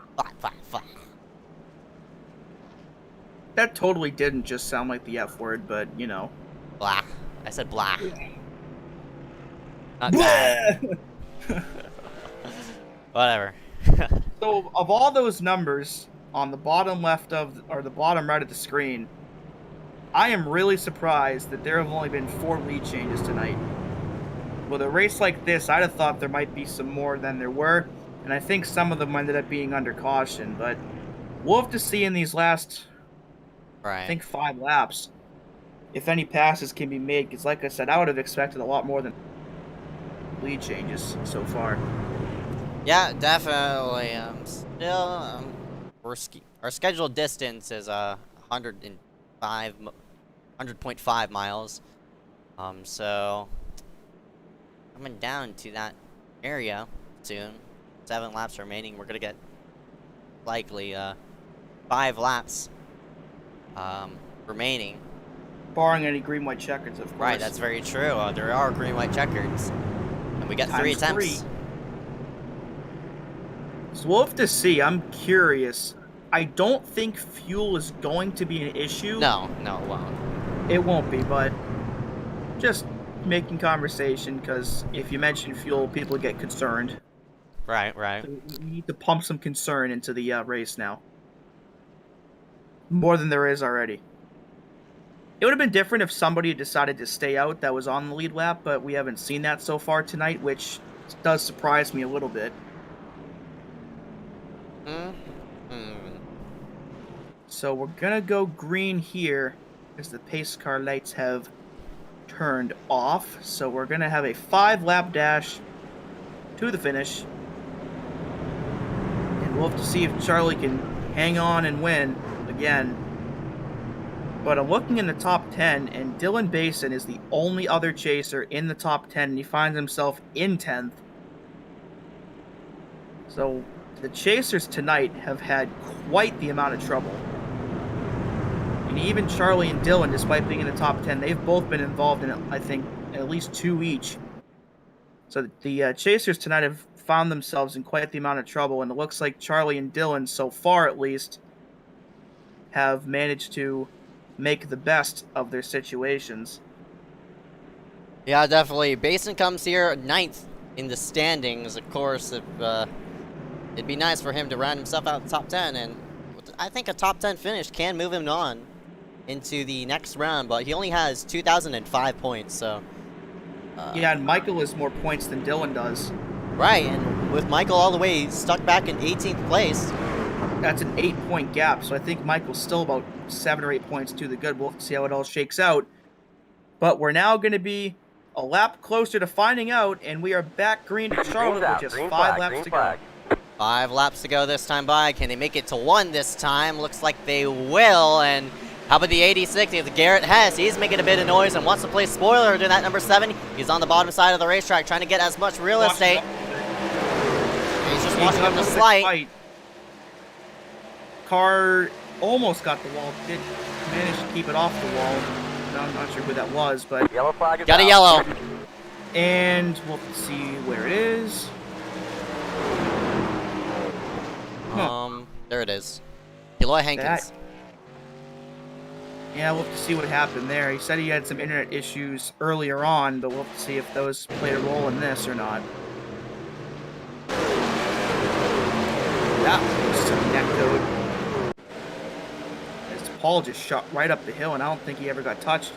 S6: That totally didn't just sound like the F word, but, you know.
S4: Blah. I said blah. Not bad. Whatever.
S6: So, of all those numbers on the bottom left of, or the bottom right of the screen, I am really surprised that there have only been 4 lead changes tonight. With a race like this, I'd have thought there might be some more than there were, and I think some of them ended up being under caution, but we'll have to see in these last,
S4: Right.
S6: I think, 5 laps, if any passes can be made, because like I said, I would have expected a lot more than lead changes so far.
S4: Yeah, definitely. Still, our scheduled distance is 100.5 miles. So coming down to that area soon. 7 laps remaining. We're gonna get likely 5 laps remaining.
S6: Barring any green-white checkers, of course.
S4: Right, that's very true. There are green-white checkers, and we got 3 attempts.
S6: So we'll have to see. I'm curious. I don't think fuel is going to be an issue.
S4: No, it won't.
S6: It won't be, but just making conversation, because if you mention fuel, people get concerned.
S4: Right.
S6: So we need to pump some concern into the race now. More than there is already. It would have been different if somebody decided to stay out that was on the lead lap, but we haven't seen that so far tonight, which does surprise me a little bit. So we're gonna go green here as the pace car lights have turned off. So we're gonna have a 5-lap dash to the finish. And we'll have to see if Charlie can hang on and win again. But I'm looking in the top 10, and Dylan Basin is the only other chaser in the top 10, and he finds himself in 10th. So the chasers tonight have had quite the amount of trouble. And even Charlie and Dylan, despite being in the top 10, they've both been involved in, I think, at least 2 each. So the chasers tonight have found themselves in quite the amount of trouble, and it looks like Charlie and Dylan, so far at least, have managed to make the best of their situations.
S4: Yeah, definitely. Basin comes here 9th in the standings. Of course, if, it'd be nice for him to round himself out in the top 10, and I think a top 10 finish can move him on into the next round, but he only has 2,005 points, so...
S6: yeah, and Michael has more points than Dylan does.
S4: Right, and with Michael all the way stuck back in 18th place...
S6: That's an 8-point gap, so I think Michael's still about 7 or 8 points to the good. We'll have to see how it all shakes out. But we're now going to be a lap closer to finding out, and we are back green to Charlotte with just 5 laps to go.
S4: 5 laps to go this time by. Can they make it to 1 this time? Looks like they will, and... How about the 86? It's Garrett Hess. He's making a bit of noise and wants to play spoiler to that number 7. He's on the bottom side of the racetrack trying to get as much real estate. He's just watching up the slight. Car
S6: almost got the wall. Did manage to keep it off the wall. I'm not sure who that was, but...
S5: Yellow flag is
S4: got
S5: out.
S4: a yellow.
S6: And we'll see where it is.
S4: There it is. Eloy Hankins.
S6: Yeah, we'll have to see what happened there. He said he had some internet issues earlier on, but we'll have to see if those played a role in this or not. That was some net code. As Paul just shot right up the hill, and I don't think he ever got touched.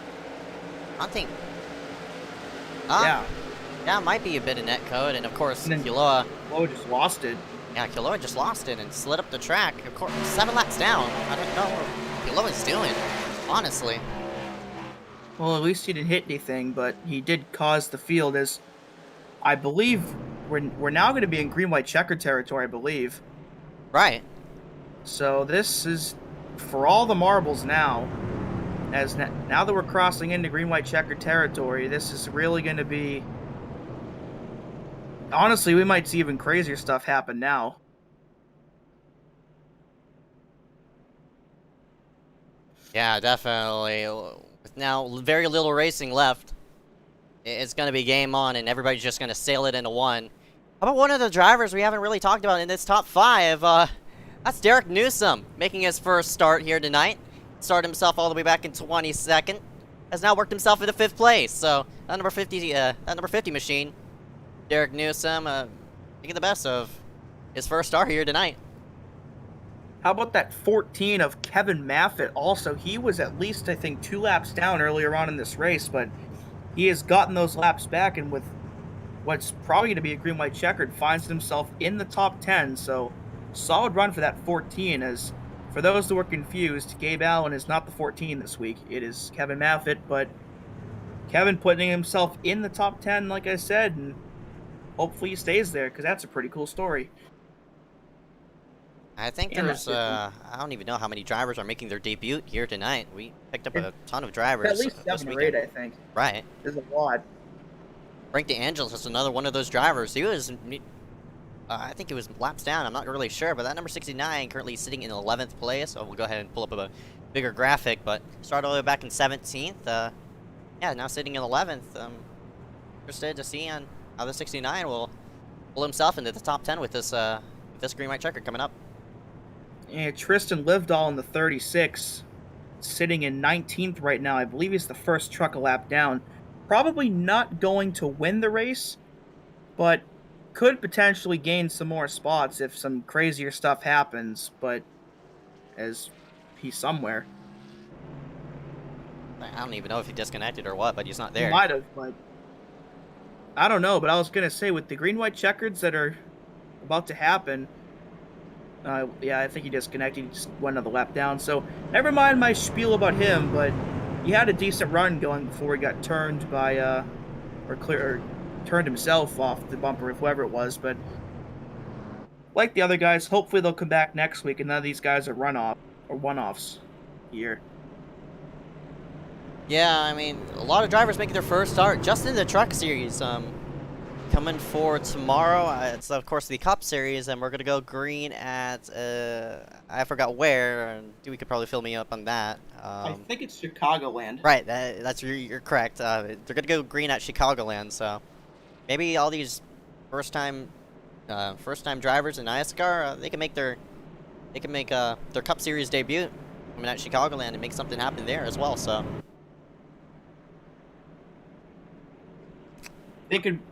S4: I don't think...
S6: Yeah.
S4: Yeah, it might be a bit of net code, and of course,
S6: And then
S4: Kiloa...
S6: Kiloa just lost it.
S4: Yeah, Kiloa just lost it and slid up the track. Of course, 7 laps down. I don't know what Kiloa's doing, honestly.
S6: Well, at least he didn't hit anything, but he did cause the field, as I believe we're now going to be in green-white checker territory, I believe.
S4: Right.
S6: So this is for all the marbles now. As now that we're crossing into green-white checker territory, this is really going to be... Honestly, we might see even crazier stuff happen now.
S4: Yeah, definitely. With now very little racing left, it's going to be game on, and everybody's just going to sail it into 1. How about one of the drivers we haven't really talked about in this top 5? That's Derek Newsom, making his first start here tonight. Started himself all the way back in 22nd. Has now worked himself into 5th place. So that number 50 machine Derek Newsom making the best of his first start here tonight.
S6: How about that 14 of Kevin Maffitt also? He was at least, I think, 2 laps down earlier on in this race, but he has gotten those laps back, and with what's probably going to be a green-white checkered, finds himself in the top 10, so solid run for that 14. As for those who are confused, Gabe Allen is not the 14 this week. It is Kevin Maffitt, but Kevin putting himself in the top 10, like I said, and hopefully he stays there, because that's a pretty cool story.
S4: I think there's, I don't even know how many drivers are making their debut here tonight. We picked up a ton of drivers.
S6: At least 7 or 8, I think.
S4: Right.
S6: There's a lot.
S4: Frank DeAngelis is another one of those drivers. He was, I think he was laps down. I'm not really sure, but that number 69 currently sitting in 11th place. So we'll go ahead and pull up a bigger graphic, but started all the way back in 17th. Yeah, now sitting in 11th. Interested to see on how the 69 will pull himself into the top 10 with this green-white checker coming up.
S6: And Tristan Livedall in the 36, sitting in 19th right now. I believe he's the first truck a lap down. Probably not going to win the race, but could potentially gain some more spots if some crazier stuff happens, but as he's somewhere.
S4: I don't even know if he disconnected or what, but he's not there.
S6: He might have, but I don't know. But I was going to say, with the green-white checkers that are about to happen, yeah, I think he disconnected. He just went another lap down. So never mind my spiel about him, but he had a decent run going before he got turned by, or turned himself off the bumper, if whoever it was. But like the other guys, hopefully they'll come back next week, and none of these guys are one-offs here.
S4: Yeah, I mean, a lot of drivers making their first start just in the truck series. Coming for tomorrow, it's of course the Cup Series, and we're gonna go green at I forgot where, and we could probably fill me up on that.
S6: I think it's Chicagoland.
S4: Right, you're correct. They're gonna go green at Chicagoland, so maybe all these first time drivers in iSCAR, they can make their Cup Series debut coming at Chicagoland and make something happen there as well. So.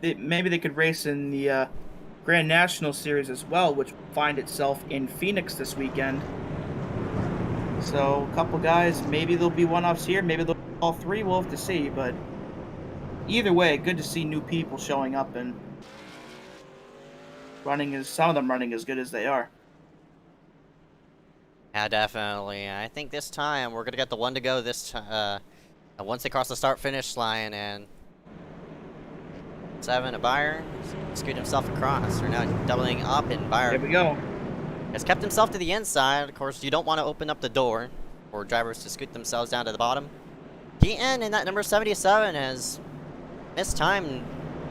S6: Maybe they could race in the Grand National Series as well, which will find itself in Phoenix this weekend. So a couple guys, maybe there'll be one-offs here, maybe they'll be all 3. We'll have to see. But either way, good to see new people showing up and some of them running as good as they are.
S4: Yeah, definitely. I think this time we're gonna get the one to go once they cross the start-finish line, and 7 to Byer scoot himself across. We're now doubling up, and Byer
S6: There we go.
S4: has kept himself to the inside. Of course, you don't want to open up the door for drivers to scoot themselves down to the bottom. Keaton in that number 77 has missed time,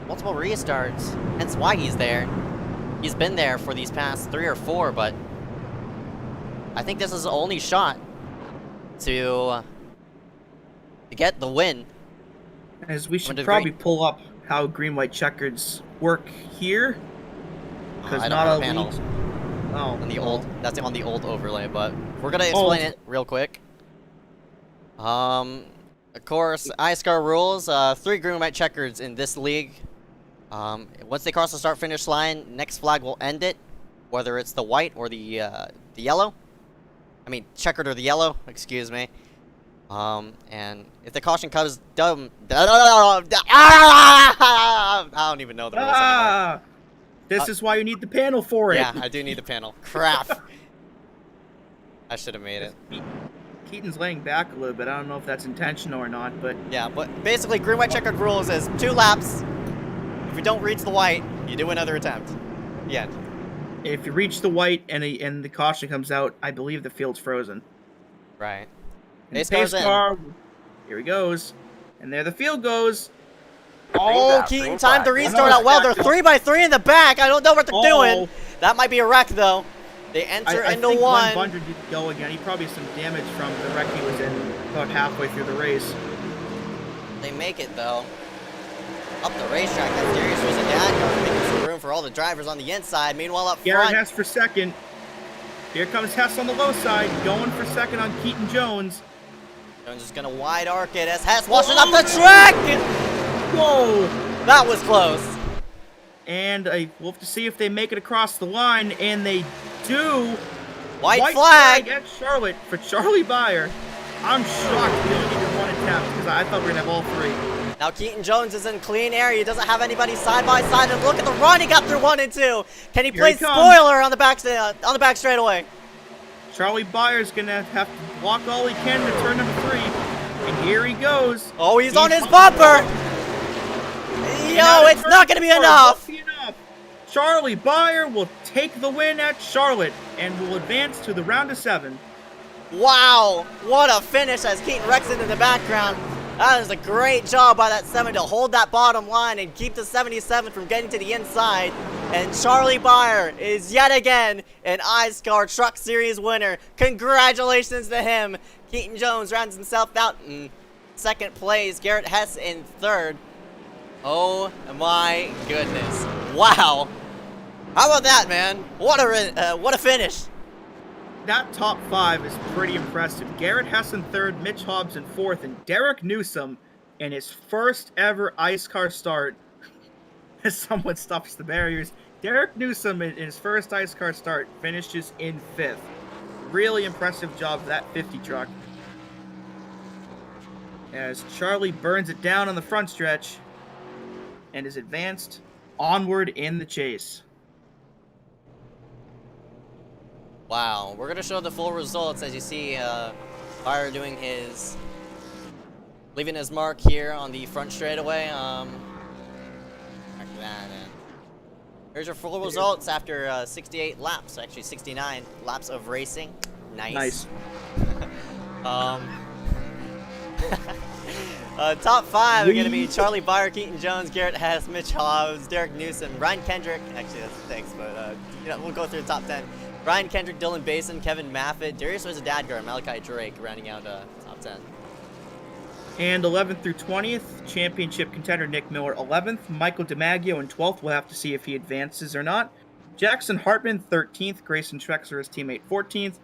S4: multiple restarts, hence why he's there. He's been there for these past 3 or 4, but I think this is the only shot to get the win.
S6: As we should probably pull up how green-white checkers work here, because not all panels.
S4: Oh, that's on the old overlay, but we're gonna explain it real quick. Of course, iSCAR rules: 3 green-white checkers in this league. Once they cross the start-finish line, next flag will end it, whether it's the white or the yellow. I mean, checkered or the yellow. Excuse me. And if the caution comes dumb, I don't even know the rules anymore.
S6: This is why you need the panel for it.
S4: Yeah, I do need the panel. Crap. I should have made it.
S6: Keaton's laying back a little bit. I don't know if that's intentional or not, but
S4: yeah, but basically, green-white checkered rules is 2 laps. If you don't reach the white, you do another attempt. Yeah.
S6: If you reach the white and the caution comes out, I believe the field's frozen.
S4: Right.
S6: Pace car, here he goes, and there the field goes.
S4: Oh, Keaton timed the restart out well. They're 3x3 in the back. I don't know what they're doing. That might be a wreck, though. They enter into
S6: I think
S4: one.
S6: Glenn Bunder did go again. He probably has some damage from the wreck he was in about halfway through the race.
S4: They make it, though. Up the racetrack, that Darius was a dad, making some room for all the drivers on the inside. Meanwhile, up
S6: Garrett
S4: front.
S6: Hess for second. Here comes Hess on the low side, going for second on Keaton Jones.
S4: Jones is going to wide arc it as Hess washes up the track.
S6: Whoa!
S4: That was close.
S6: And we'll have to see if they make it across the line, and they do.
S4: White flag
S6: at Charlotte for Charlie Byer. I'm shocked we only needed one attempt because I thought we were going to have all three.
S4: Now Keaton Jones is in clean air. He doesn't have anybody side by side. And look at the run. He got through 1 and 2. Can he play spoiler on the back straightaway?
S6: Charlie Byer's going to have to block all he can to turn number 3. And here he goes.
S4: Oh, he's on his bumper. Yo, it's not going to be enough.
S6: Charlie Byer will take the win at Charlotte and will advance to the round of 7.
S4: Wow, what a finish as Keaton Rexon in the background. That is a great job by that 7 to hold that bottom line and keep the 77 from getting to the inside. And Charlie Byer is yet again an iSCAR Truck Series winner. Congratulations to him. Keaton Jones rounds himself out in 2nd place. Garrett Hess in 3rd. Oh my goodness. Wow. How about that, man? What a finish.
S6: That top 5 is pretty impressive. Garrett Hess in 3rd, Mitch Hobbs in 4th, and Derek Newsom in his first ever iSCAR start, as someone stops the barriers, Derek Newsom in his first iSCAR start finishes in 5th. Really impressive job of that 50 truck. As Charlie burns it down on the front stretch and is advanced onward in the chase.
S4: Wow, we're gonna show the full results as you see Byer doing leaving his mark here on the front straightaway. Here's your full results after 68 laps, actually 69 laps of racing. Nice. Top 5 are gonna be Charlie Byer, Keaton Jones, Garrett Hess, Mitch Hobbs, Derek Newsom, Ryan Kendrick. Actually, that's thanks, but we'll go through the top 10. Ryan Kendrick, Dylan Basin, Kevin Maffitt, Darius Rizadadgar, Malachi Drake rounding out top 10.
S6: And 11th through 20th, championship contender Nick Miller 11th, Michael DiMaggio in 12th. We'll have to see if he advances or not. Jackson Hartman 13th, Grayson Trexler, his teammate 14th,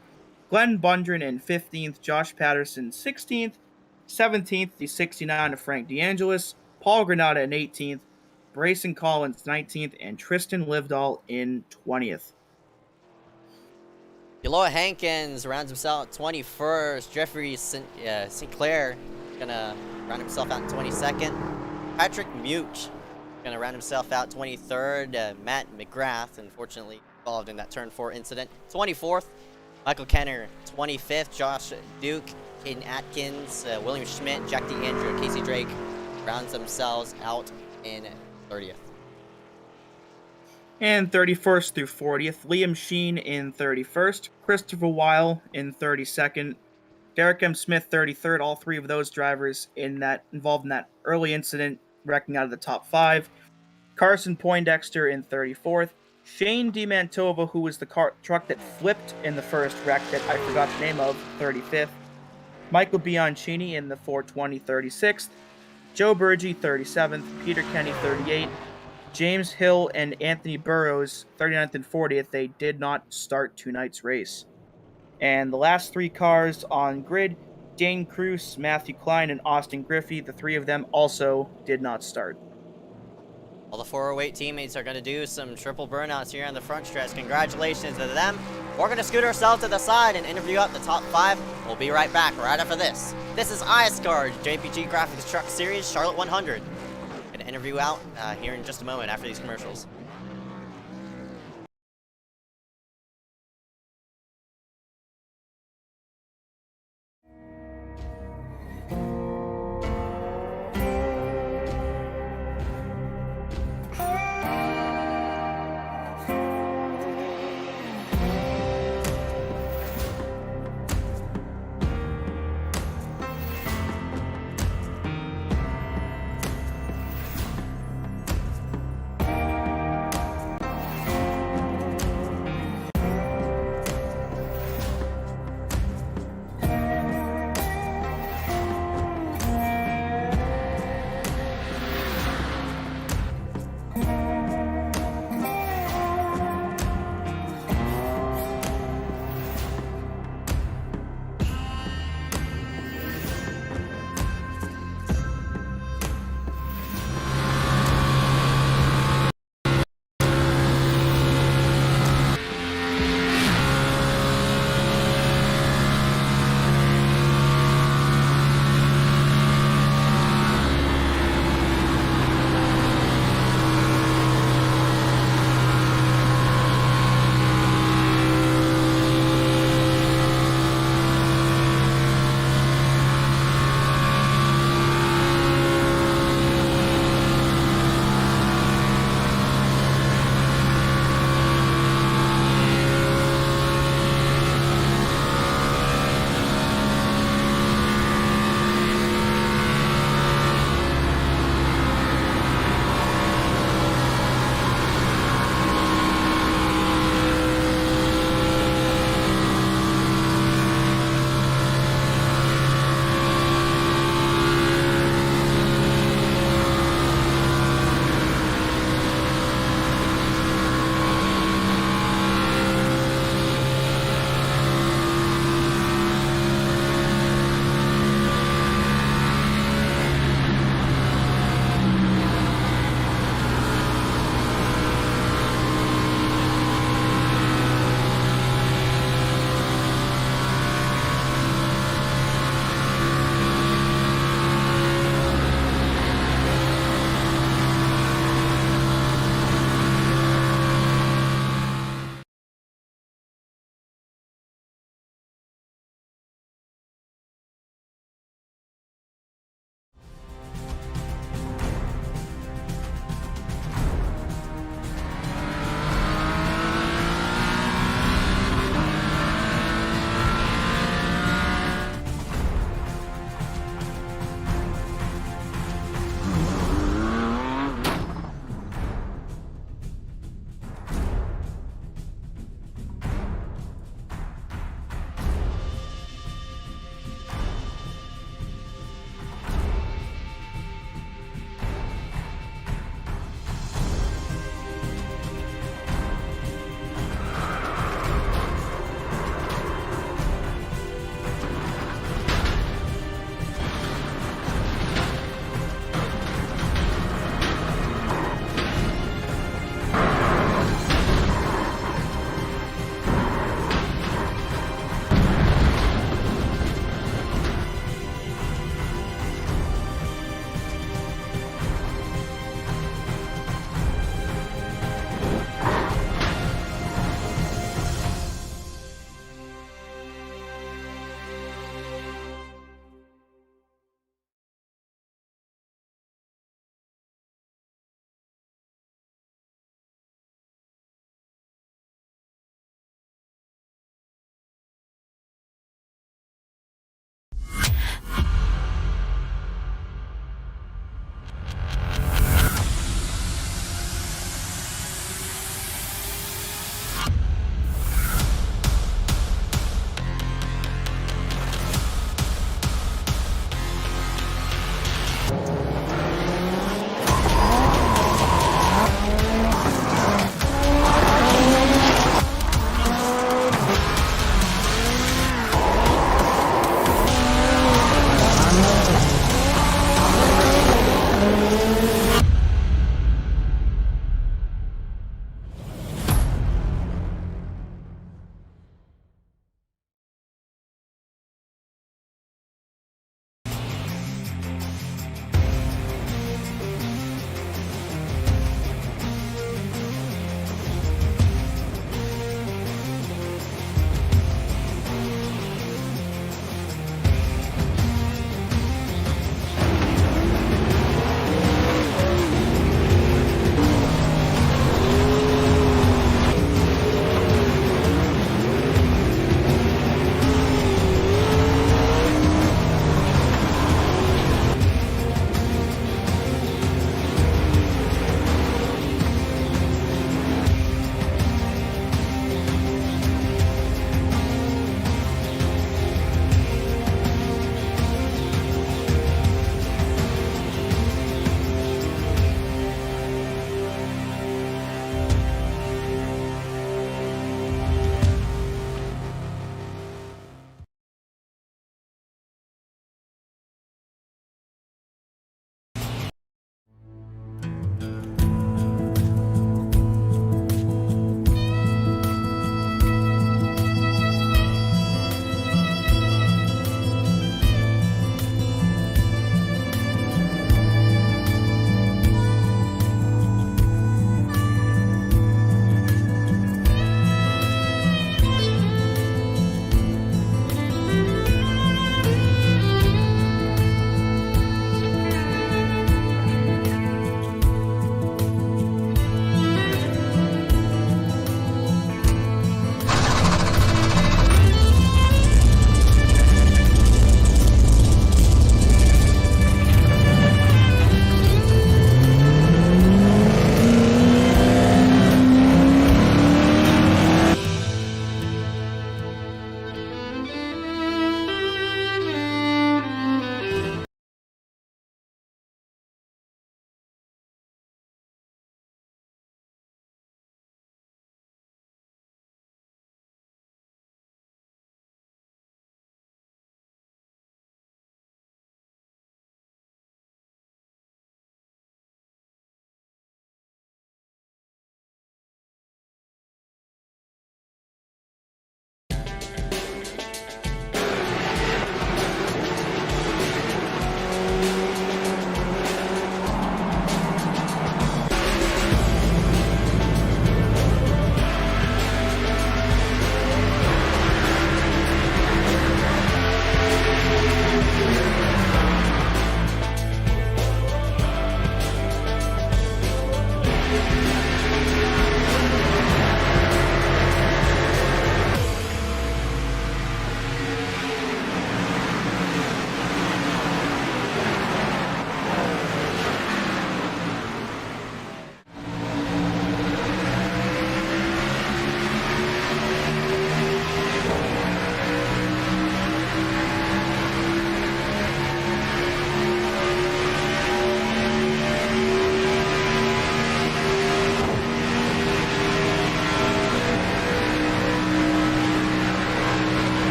S6: Glenn Bundren in 15th, Josh Patterson 16th, 17th, the 69 of Frank DeAngelis, Paul Granada in 18th, Brayson Collins 19th, and Tristan Livedall in 20th.
S4: Eloy Hankins rounds himself 21st. Jeffrey Sinclair gonna round himself out in 22nd. Patrick Much gonna round himself out 23rd. Matt McGrath, unfortunately involved in that turn 4 incident, 24th. Michael Kenner 25th. Josh Duke, Caden Atkins, William Schmidt, Jack DeAndrew, Casey Drake rounds themselves out in 30th.
S6: And 31st through 40th, Liam Sheen in 31st, Christopher Weil in 32nd, Derek M. Smith 33rd, all 3 of those drivers involved in that early incident, wrecking out of the top 5. Carson Poindexter in 34th, Shane DiMantova, who was the truck that flipped in the first wreck that I forgot the name of, 35th, Michael Bianchini in the 420, 36th, Joe Burgee 37th, Peter Kenny 38th, James Hill and Anthony Burrows, 39th and 40th, they did not start tonight's race. And the last 3 cars on grid, Dane Cruz, Matthew Klein, and Austin Griffey, the 3 of them also did not start.
S4: All the 408 teammates are going to do some triple burnouts here on the front stretch. Congratulations to them. We're going to scoot ourselves to the side and interview out the top 5. We'll be right back right after this. This is iSCAR JPG Graphics Truck Series Charlotte 100. Interview out here in just a moment after these commercials.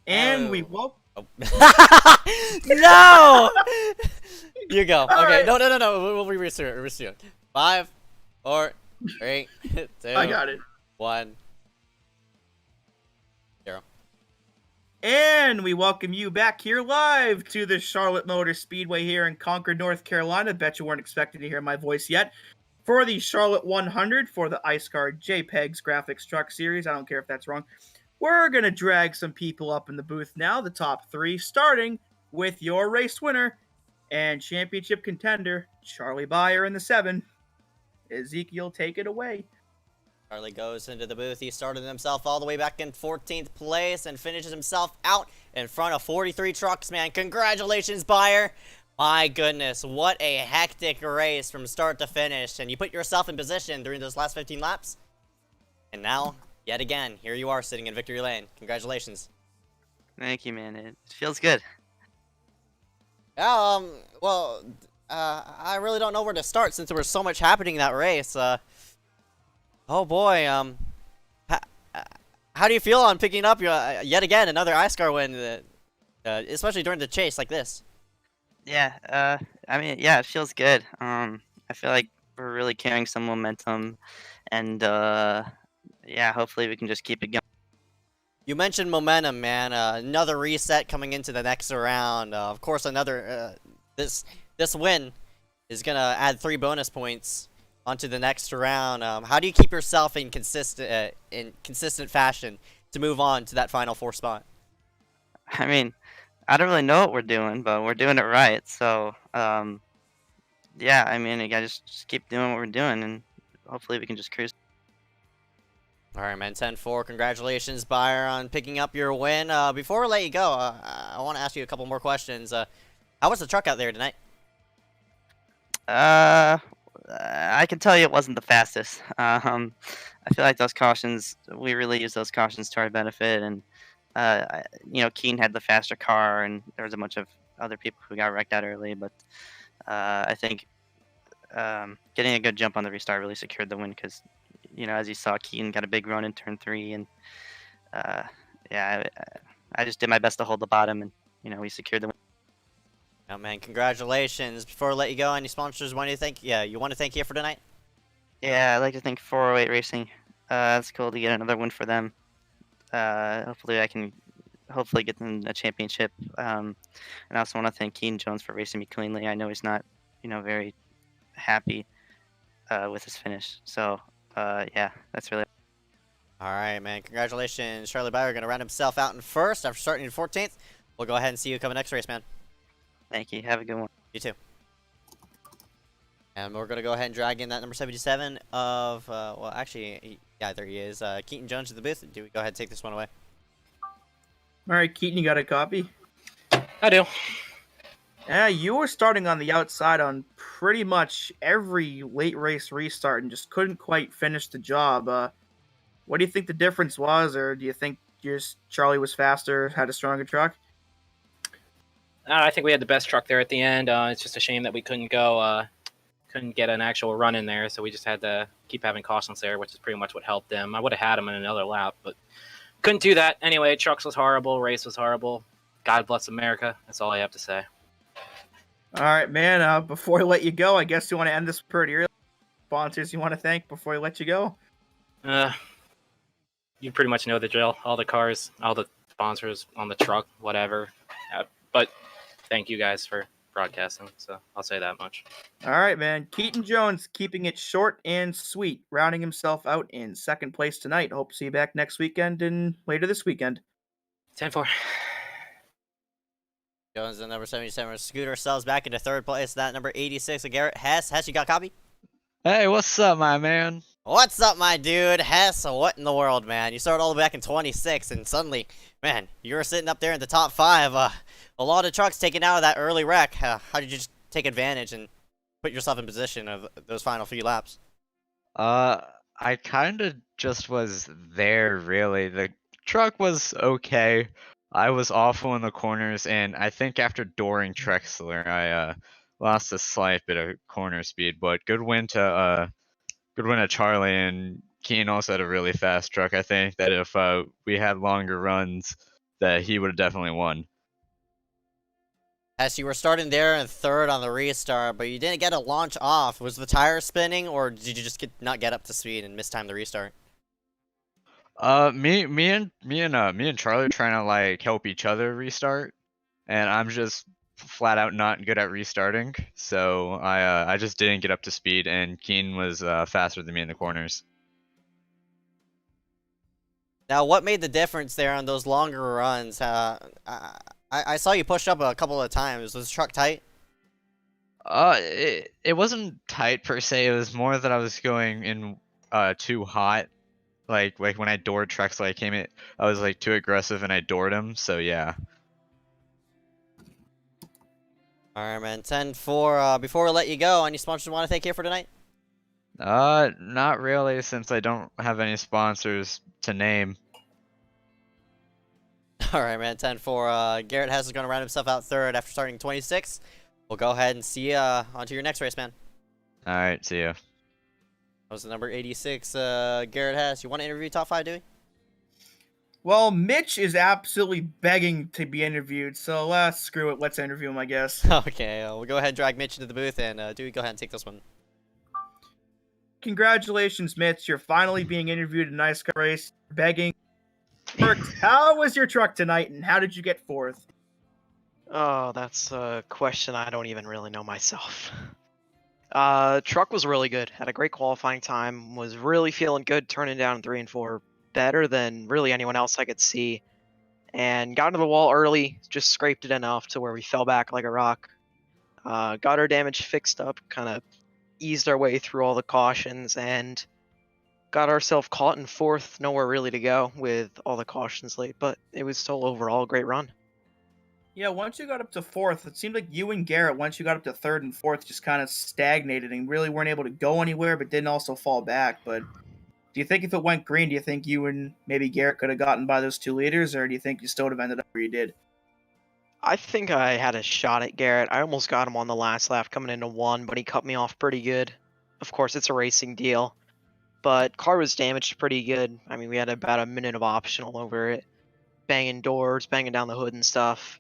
S6: And we woke.
S4: Oh. No! You go. Okay,
S6: right.
S4: no. We'll restart. 5, 4, 3, 2,
S6: I got it.
S4: 1, 0.
S6: And we welcome you back here live to the Charlotte Motor Speedway here in Concord, North Carolina. Bet you weren't expecting to hear my voice yet. For the Charlotte 100 for the iSCAR JPEGs Graphics Truck Series. I don't care if that's wrong. We're going to drag some people up in the booth now, the top 3, starting with your race winner and championship contender, Charlie Byer in the 7. Ezeckiel, take it away.
S4: Charlie goes into the booth. He started himself all the way back in 14th place and finishes himself out in front of 43 trucks, man. Congratulations, Byer. My goodness, what a hectic race from start to finish. And you put yourself in position during those last 15 laps. And now, yet again, here you are sitting in victory lane. Congratulations.
S7: Thank you, man. It feels good.
S4: Yeah, I really don't know where to start since there was so much happening in that race. Oh boy, how do you feel on picking up yet again another iSCAR win, especially during the chase like this?
S7: Yeah, I mean, yeah, it feels good. I feel like we're really carrying some momentum, and yeah, hopefully we can just keep it going.
S4: You mentioned momentum, man. Another reset coming into the next round. Of course, another this win is gonna add 3 bonus points onto the next round. How do you keep yourself in consistent fashion to move on to that final 4 spot?
S7: I mean, I don't really know what we're doing, but we're doing it right. So, yeah, I mean, I just keep doing what we're doing, and hopefully we can just cruise.
S4: All right, man. 10-4. Congratulations, Byer, on picking up your win. Before we let you go, I want to ask you a couple more questions. How was the truck out there tonight?
S7: I can tell you it wasn't the fastest. I feel like those cautions, we really used those cautions to our benefit, and you know, Keen had the faster car, and there was a bunch of other people who got wrecked out early. But I think getting a good jump on the restart really secured the win because, you know, as you saw, Keen got a big run in turn 3, and yeah, I just did my best to hold the bottom, and you know, we secured the win.
S4: Oh man, congratulations. Before I let you go, any sponsors you want to thank here for tonight?
S7: Yeah, I'd like to thank 408 Racing. It's cool to get another win for them. Hopefully I can get them a championship. And I also want to thank Keen Jones for racing me cleanly. I know he's not, you know, very happy with his finish. So yeah, that's really.
S4: All right, man. Congratulations. Charlie Byer going to round himself out in first after starting in 14th. We'll go ahead and see you coming next race, man.
S7: Thank you. Have a good one.
S4: You too. And we're going to go ahead and drag in that number 77 of, well, actually, yeah, there he is. Keaton Jones to the booth. Do we go ahead and take this one away?
S6: All right, Keaton, you got a copy?
S8: I do.
S6: Yeah, you were starting on the outside on pretty much every late race restart and just couldn't quite finish the job. What do you think the difference was, or do you think Charlie was faster, had a stronger truck?
S8: I think we had the best truck there at the end. It's just a shame that we couldn't get an actual run in there, so we just had to keep having cautions there, which is pretty much what helped them. I would have had them in another lap, but couldn't do that. Anyway, trucks was horrible, race was horrible. God bless America. That's all I have to say.
S6: All right, man. Before I let you go, I guess you want to end this pretty early. Sponsors you want to thank before I let you go?
S8: You pretty much know the drill. All the cars, all the sponsors on the truck, whatever. But thank you guys for broadcasting, so I'll say that much.
S6: All right, man. Keaton Jones keeping it short and sweet, rounding himself out in second place tonight. Hope to see you back next weekend and later this weekend.
S8: 10-4.
S4: Jones and number 77 Scooter sells back into third place. That number 86 of Garrett Hess. Hess, you got a copy?
S2: Hey, what's up, my man?
S4: What's up, my dude? Hess, what in the world, man? You started all the way back in 26, and suddenly, man, you were sitting up there in the top 5. A lot of trucks taken out of that early wreck. How did you just take advantage and put yourself in position of those final few laps?
S2: I kind of just was there, really. The truck was okay. I was awful in the corners, and I think after dooring Trexler, I lost a slight bit of corner speed. But good win to Charlie, and Keen also had a really fast truck. I think that if we had longer runs, that he would have definitely won.
S4: As you were starting there in third on the restart, but you didn't get a launch off. Was the tire spinning, or did you just not get up to speed and miss time the restart?
S2: Me and Charlie are trying to like help each other restart, and I'm just flat out not good at restarting. So I just didn't get up to speed, and Keen was faster than me in the corners.
S4: Now, what made the difference there on those longer runs? I saw you push up a couple of times. Was the truck tight?
S2: It wasn't tight per se. It was more that I was going in too hot. Like when I doored Trexler, I was like too aggressive and I doored him. So yeah.
S4: All right, man. 10-4. Before we let you go, any sponsors you want to thank here for tonight?
S2: Not really, since I don't have any sponsors to name.
S4: All right, man. 10-4. Garrett Hess is going to round himself out third after starting 26. We'll go ahead and see you on to your next race, man.
S2: All right, see ya.
S4: That was the number 86, Garrett Hess. You want to interview top 5, Dewey?
S6: Well, Mitch is absolutely begging to be interviewed, so screw it. Let's interview him, I guess.
S4: Okay, we'll go ahead and drag Mitch into the booth, and Dewey, go ahead and take this one.
S6: Congratulations, Mitch. You're finally being interviewed in an iSCAR race. Begging. Worked. How was your truck tonight, and how did you get fourth?
S9: Oh, that's a question I don't even really know myself. Truck was really good. Had a great qualifying time. Was really feeling good, turning down 3 and 4 better than really anyone else I could see. And got into the wall early, just scraped it enough to where we fell back like a rock. Got our damage fixed up, kind of eased our way through all the cautions, and got ourselves caught in fourth. Nowhere really to go with all the cautions late, but it was still overall a great run.
S6: Yeah, once you got up to fourth, it seemed like you and Garrett, once you got up to third and fourth, just kind of stagnated and really weren't able to go anywhere, but didn't also fall back. But do you think if it went green, do you think you and maybe Garrett could have gotten by those 2 leaders, or do you think you still would have ended up where you did?
S9: I think I had a shot at Garrett. I almost got him on the last lap coming into 1, but he cut me off pretty good. Of course, it's a racing deal, but car was damaged pretty good. I mean, we had about a minute of optional over it, banging doors, banging down the hood and stuff.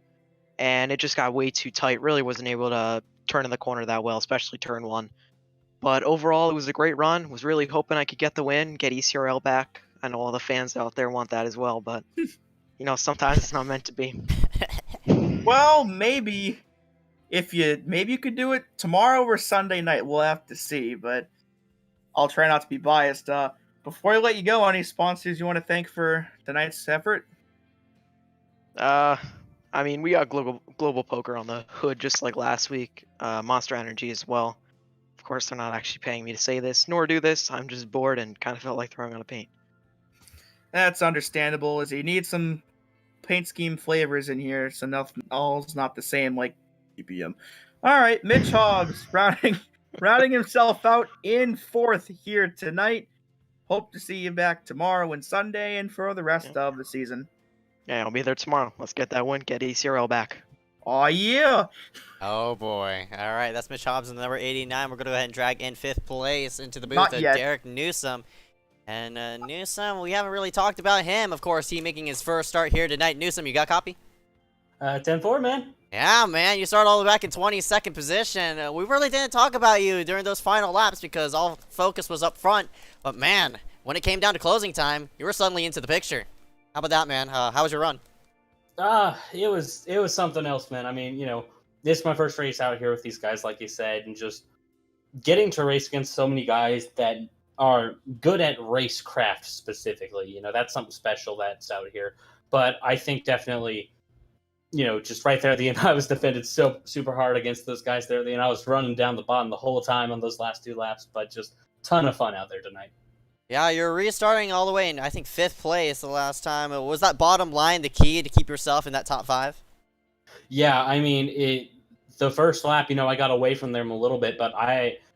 S9: And it just got way too tight. Really wasn't able to turn in the corner that well, especially turn 1. But overall, it was a great run. Was really hoping I could get the win, get ECRL back. I know all the fans out there want that as well, but you know, sometimes it's not meant to be.
S6: Well, maybe you could do it tomorrow or Sunday night. We'll have to see, but I'll try not to be biased. Before I let you go, any sponsors you want to thank for tonight's effort?
S9: I mean, we got Global Poker on the hood just like last week. Monster Energy as well. Of course, they're not actually paying me to say this, nor do this. I'm just bored and kind of felt like throwing on a paint.
S6: That's understandable, as you need some paint scheme flavors in here, so nothing all's not the same like PPM. All right, Mitch Hobbs rounding himself out in fourth here tonight. Hope to see you back tomorrow and Sunday and for the rest of the season.
S9: Yeah, I'll be there tomorrow. Let's get that win, get ECRL back.
S6: Oh yeah!
S4: Oh boy. All right, that's Mitch Hobbs in the number 89. We're going to go ahead and drag in 5th place into the booth
S6: Not
S4: of
S6: yet.
S4: Derek Newsom. And Newsom, we haven't really talked about him. Of course, he making his first start here tonight. Newsom, you got a copy?
S10: 10-4, man.
S4: Yeah, man, you started all the way back in 22nd position. We really didn't talk about you during those final laps because all focus was up front. But man, when it came down to closing time, you were suddenly into the picture. How about that, man? How was your run?
S10: It was something else, man. I mean, you know, this is my first race out here with these guys, like you said, and just getting to race against so many guys that are good at racecraft specifically. You know, that's something special that's out here. But I think definitely, you know, just right there at the end, I was defended so super hard against those guys there. And I was running down the bottom the whole time on those last 2 laps, but just ton of fun out there tonight.
S4: Yeah, you're restarting all the way in, I think, 5th place the last time. Was that bottom line the key to keep yourself in that top 5?
S10: Yeah, I mean, the first lap, you know, I got away from them a little bit, but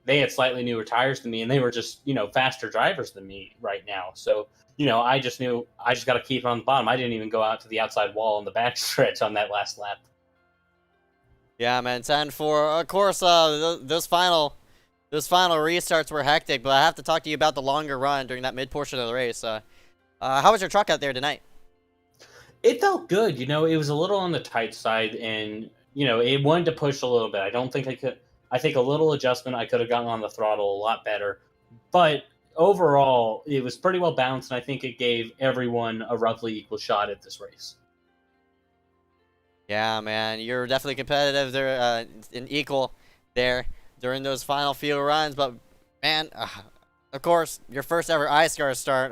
S10: they had slightly newer tires than me, and they were just, you know, faster drivers than me right now. So, you know, I just knew I just got to keep on the bottom. I didn't even go out to the outside wall on the back stretch on that last lap.
S4: Yeah, man, 10-4. Of course, those final restarts were hectic, but I have to talk to you about the longer run during that mid portion of the race. How was your truck out there tonight?
S10: It felt good. You know, it was a little on the tight side, and you know, it wanted to push a little bit. I don't think I could. I think a little adjustment, I could have gotten on the throttle a lot better. But overall, it was pretty well balanced, and I think it gave everyone a roughly equal shot at this race.
S4: Yeah, man, you're definitely competitive there, and equal there during those final few runs. But man, of course, your first ever iSCAR start.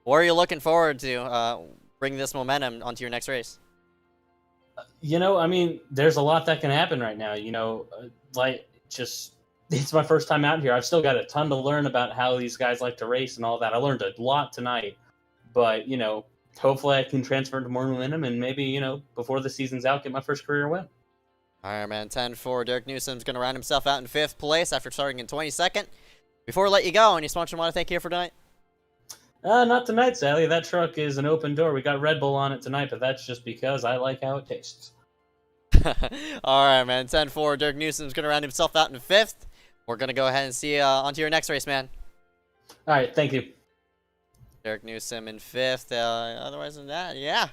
S4: What are you looking forward to bring this momentum onto your next race?
S10: You know, I mean, there's a lot that can happen right now. You know, it's my first time out here. I've still got a ton to learn about how these guys like to race and all that. I learned a lot tonight, but you know, hopefully I can transfer into more momentum and maybe, you know, before the season's out, get my first career win.
S4: All right, man. 10-4. Derek Newsom's going to round himself out in 5th place after starting in 22nd. Before we let you go, any sponsor want to thank you for tonight?
S10: Not tonight, Sally. That truck is an open door. We got Red Bull on it tonight, but that's just because I like how it tastes.
S4: All right, man. 10-4. Derek Newsom's going to round himself out in 5th. We're going to go ahead and see you onto your next race, man.
S10: All right, thank you.
S4: Derek Newsom in 5th. Otherwise than that, yeah.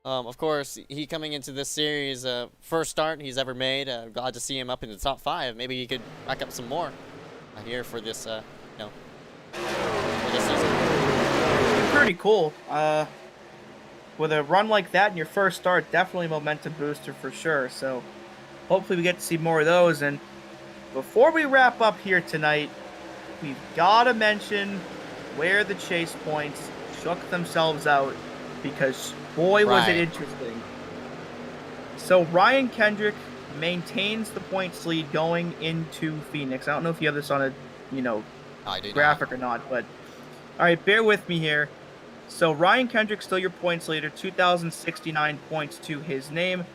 S4: Of course, he coming into this series, first start he's ever made. Glad to see him up in the top 5. Maybe he could rack up some more here for this, you know, for this season.
S6: Pretty cool. With a run like that in your first start, definitely a momentum booster for sure. So hopefully we get to see more of those. And before we wrap up here tonight, we've got to mention where the chase points shook themselves out, because boy was it interesting. So Ryan Kendrick maintains the points lead going into Phoenix. I don't know if you have this on a, you know, graphic or not, but all right, bear with me here. So Ryan Kendrick still your points leader, 2,069 points to his name.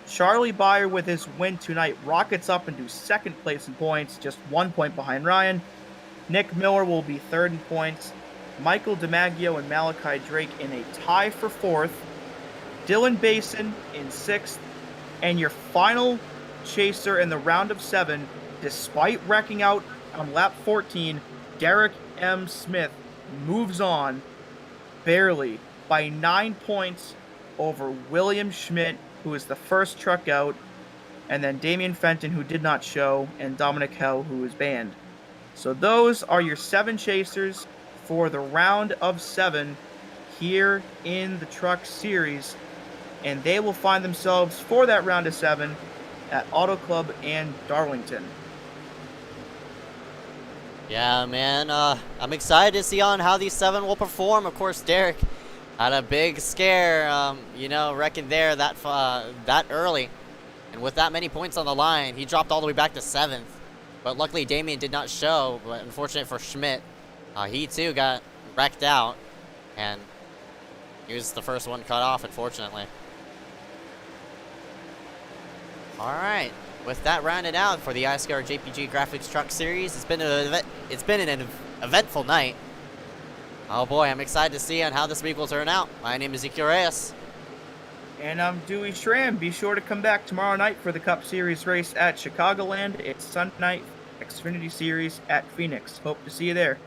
S6: Charlie Byer with his win tonight rockets up into 2nd place in points, just 1 point behind Ryan. Nick Miller will be 3rd in points. Michael DiMaggio and Malachi Drake in a tie for 4th. Dylan Basin in 6th. And your final chaser in the round of 7, despite wrecking out on lap 14, Derek M. Smith moves on barely by 9 points over William Schmidt, who is the first truck out, and then Damian Fenton, who did not show, and Dominic Hell, who was banned. So those are your 7 chasers for the round of 7 here in the Truck Series, and they will find themselves for that round of 7 at Auto Club and Darlington.
S4: Yeah, man. I'm excited to see on how these 7 will perform. Of course, Derek had a big scare, you know, wrecking there that early. And with that many points on the line, he dropped all the way back to 7th. But luckily, Damien did not show. But unfortunate for Schmidt, he too got wrecked out. And he was the first one cut off, unfortunately. All right. With that rounded out for the iSCAR JPG Graphics Truck Series, it's been an eventful night. Oh boy, I'm excited to see on how this week will turn out. My name is Ezeckiel Reyes.
S6: And I'm Dewey Schramm. Be sure to come back tomorrow night for the Cup Series race at Chicagoland. It's Sunday night, Xfinity Series at Phoenix. Hope to see you there.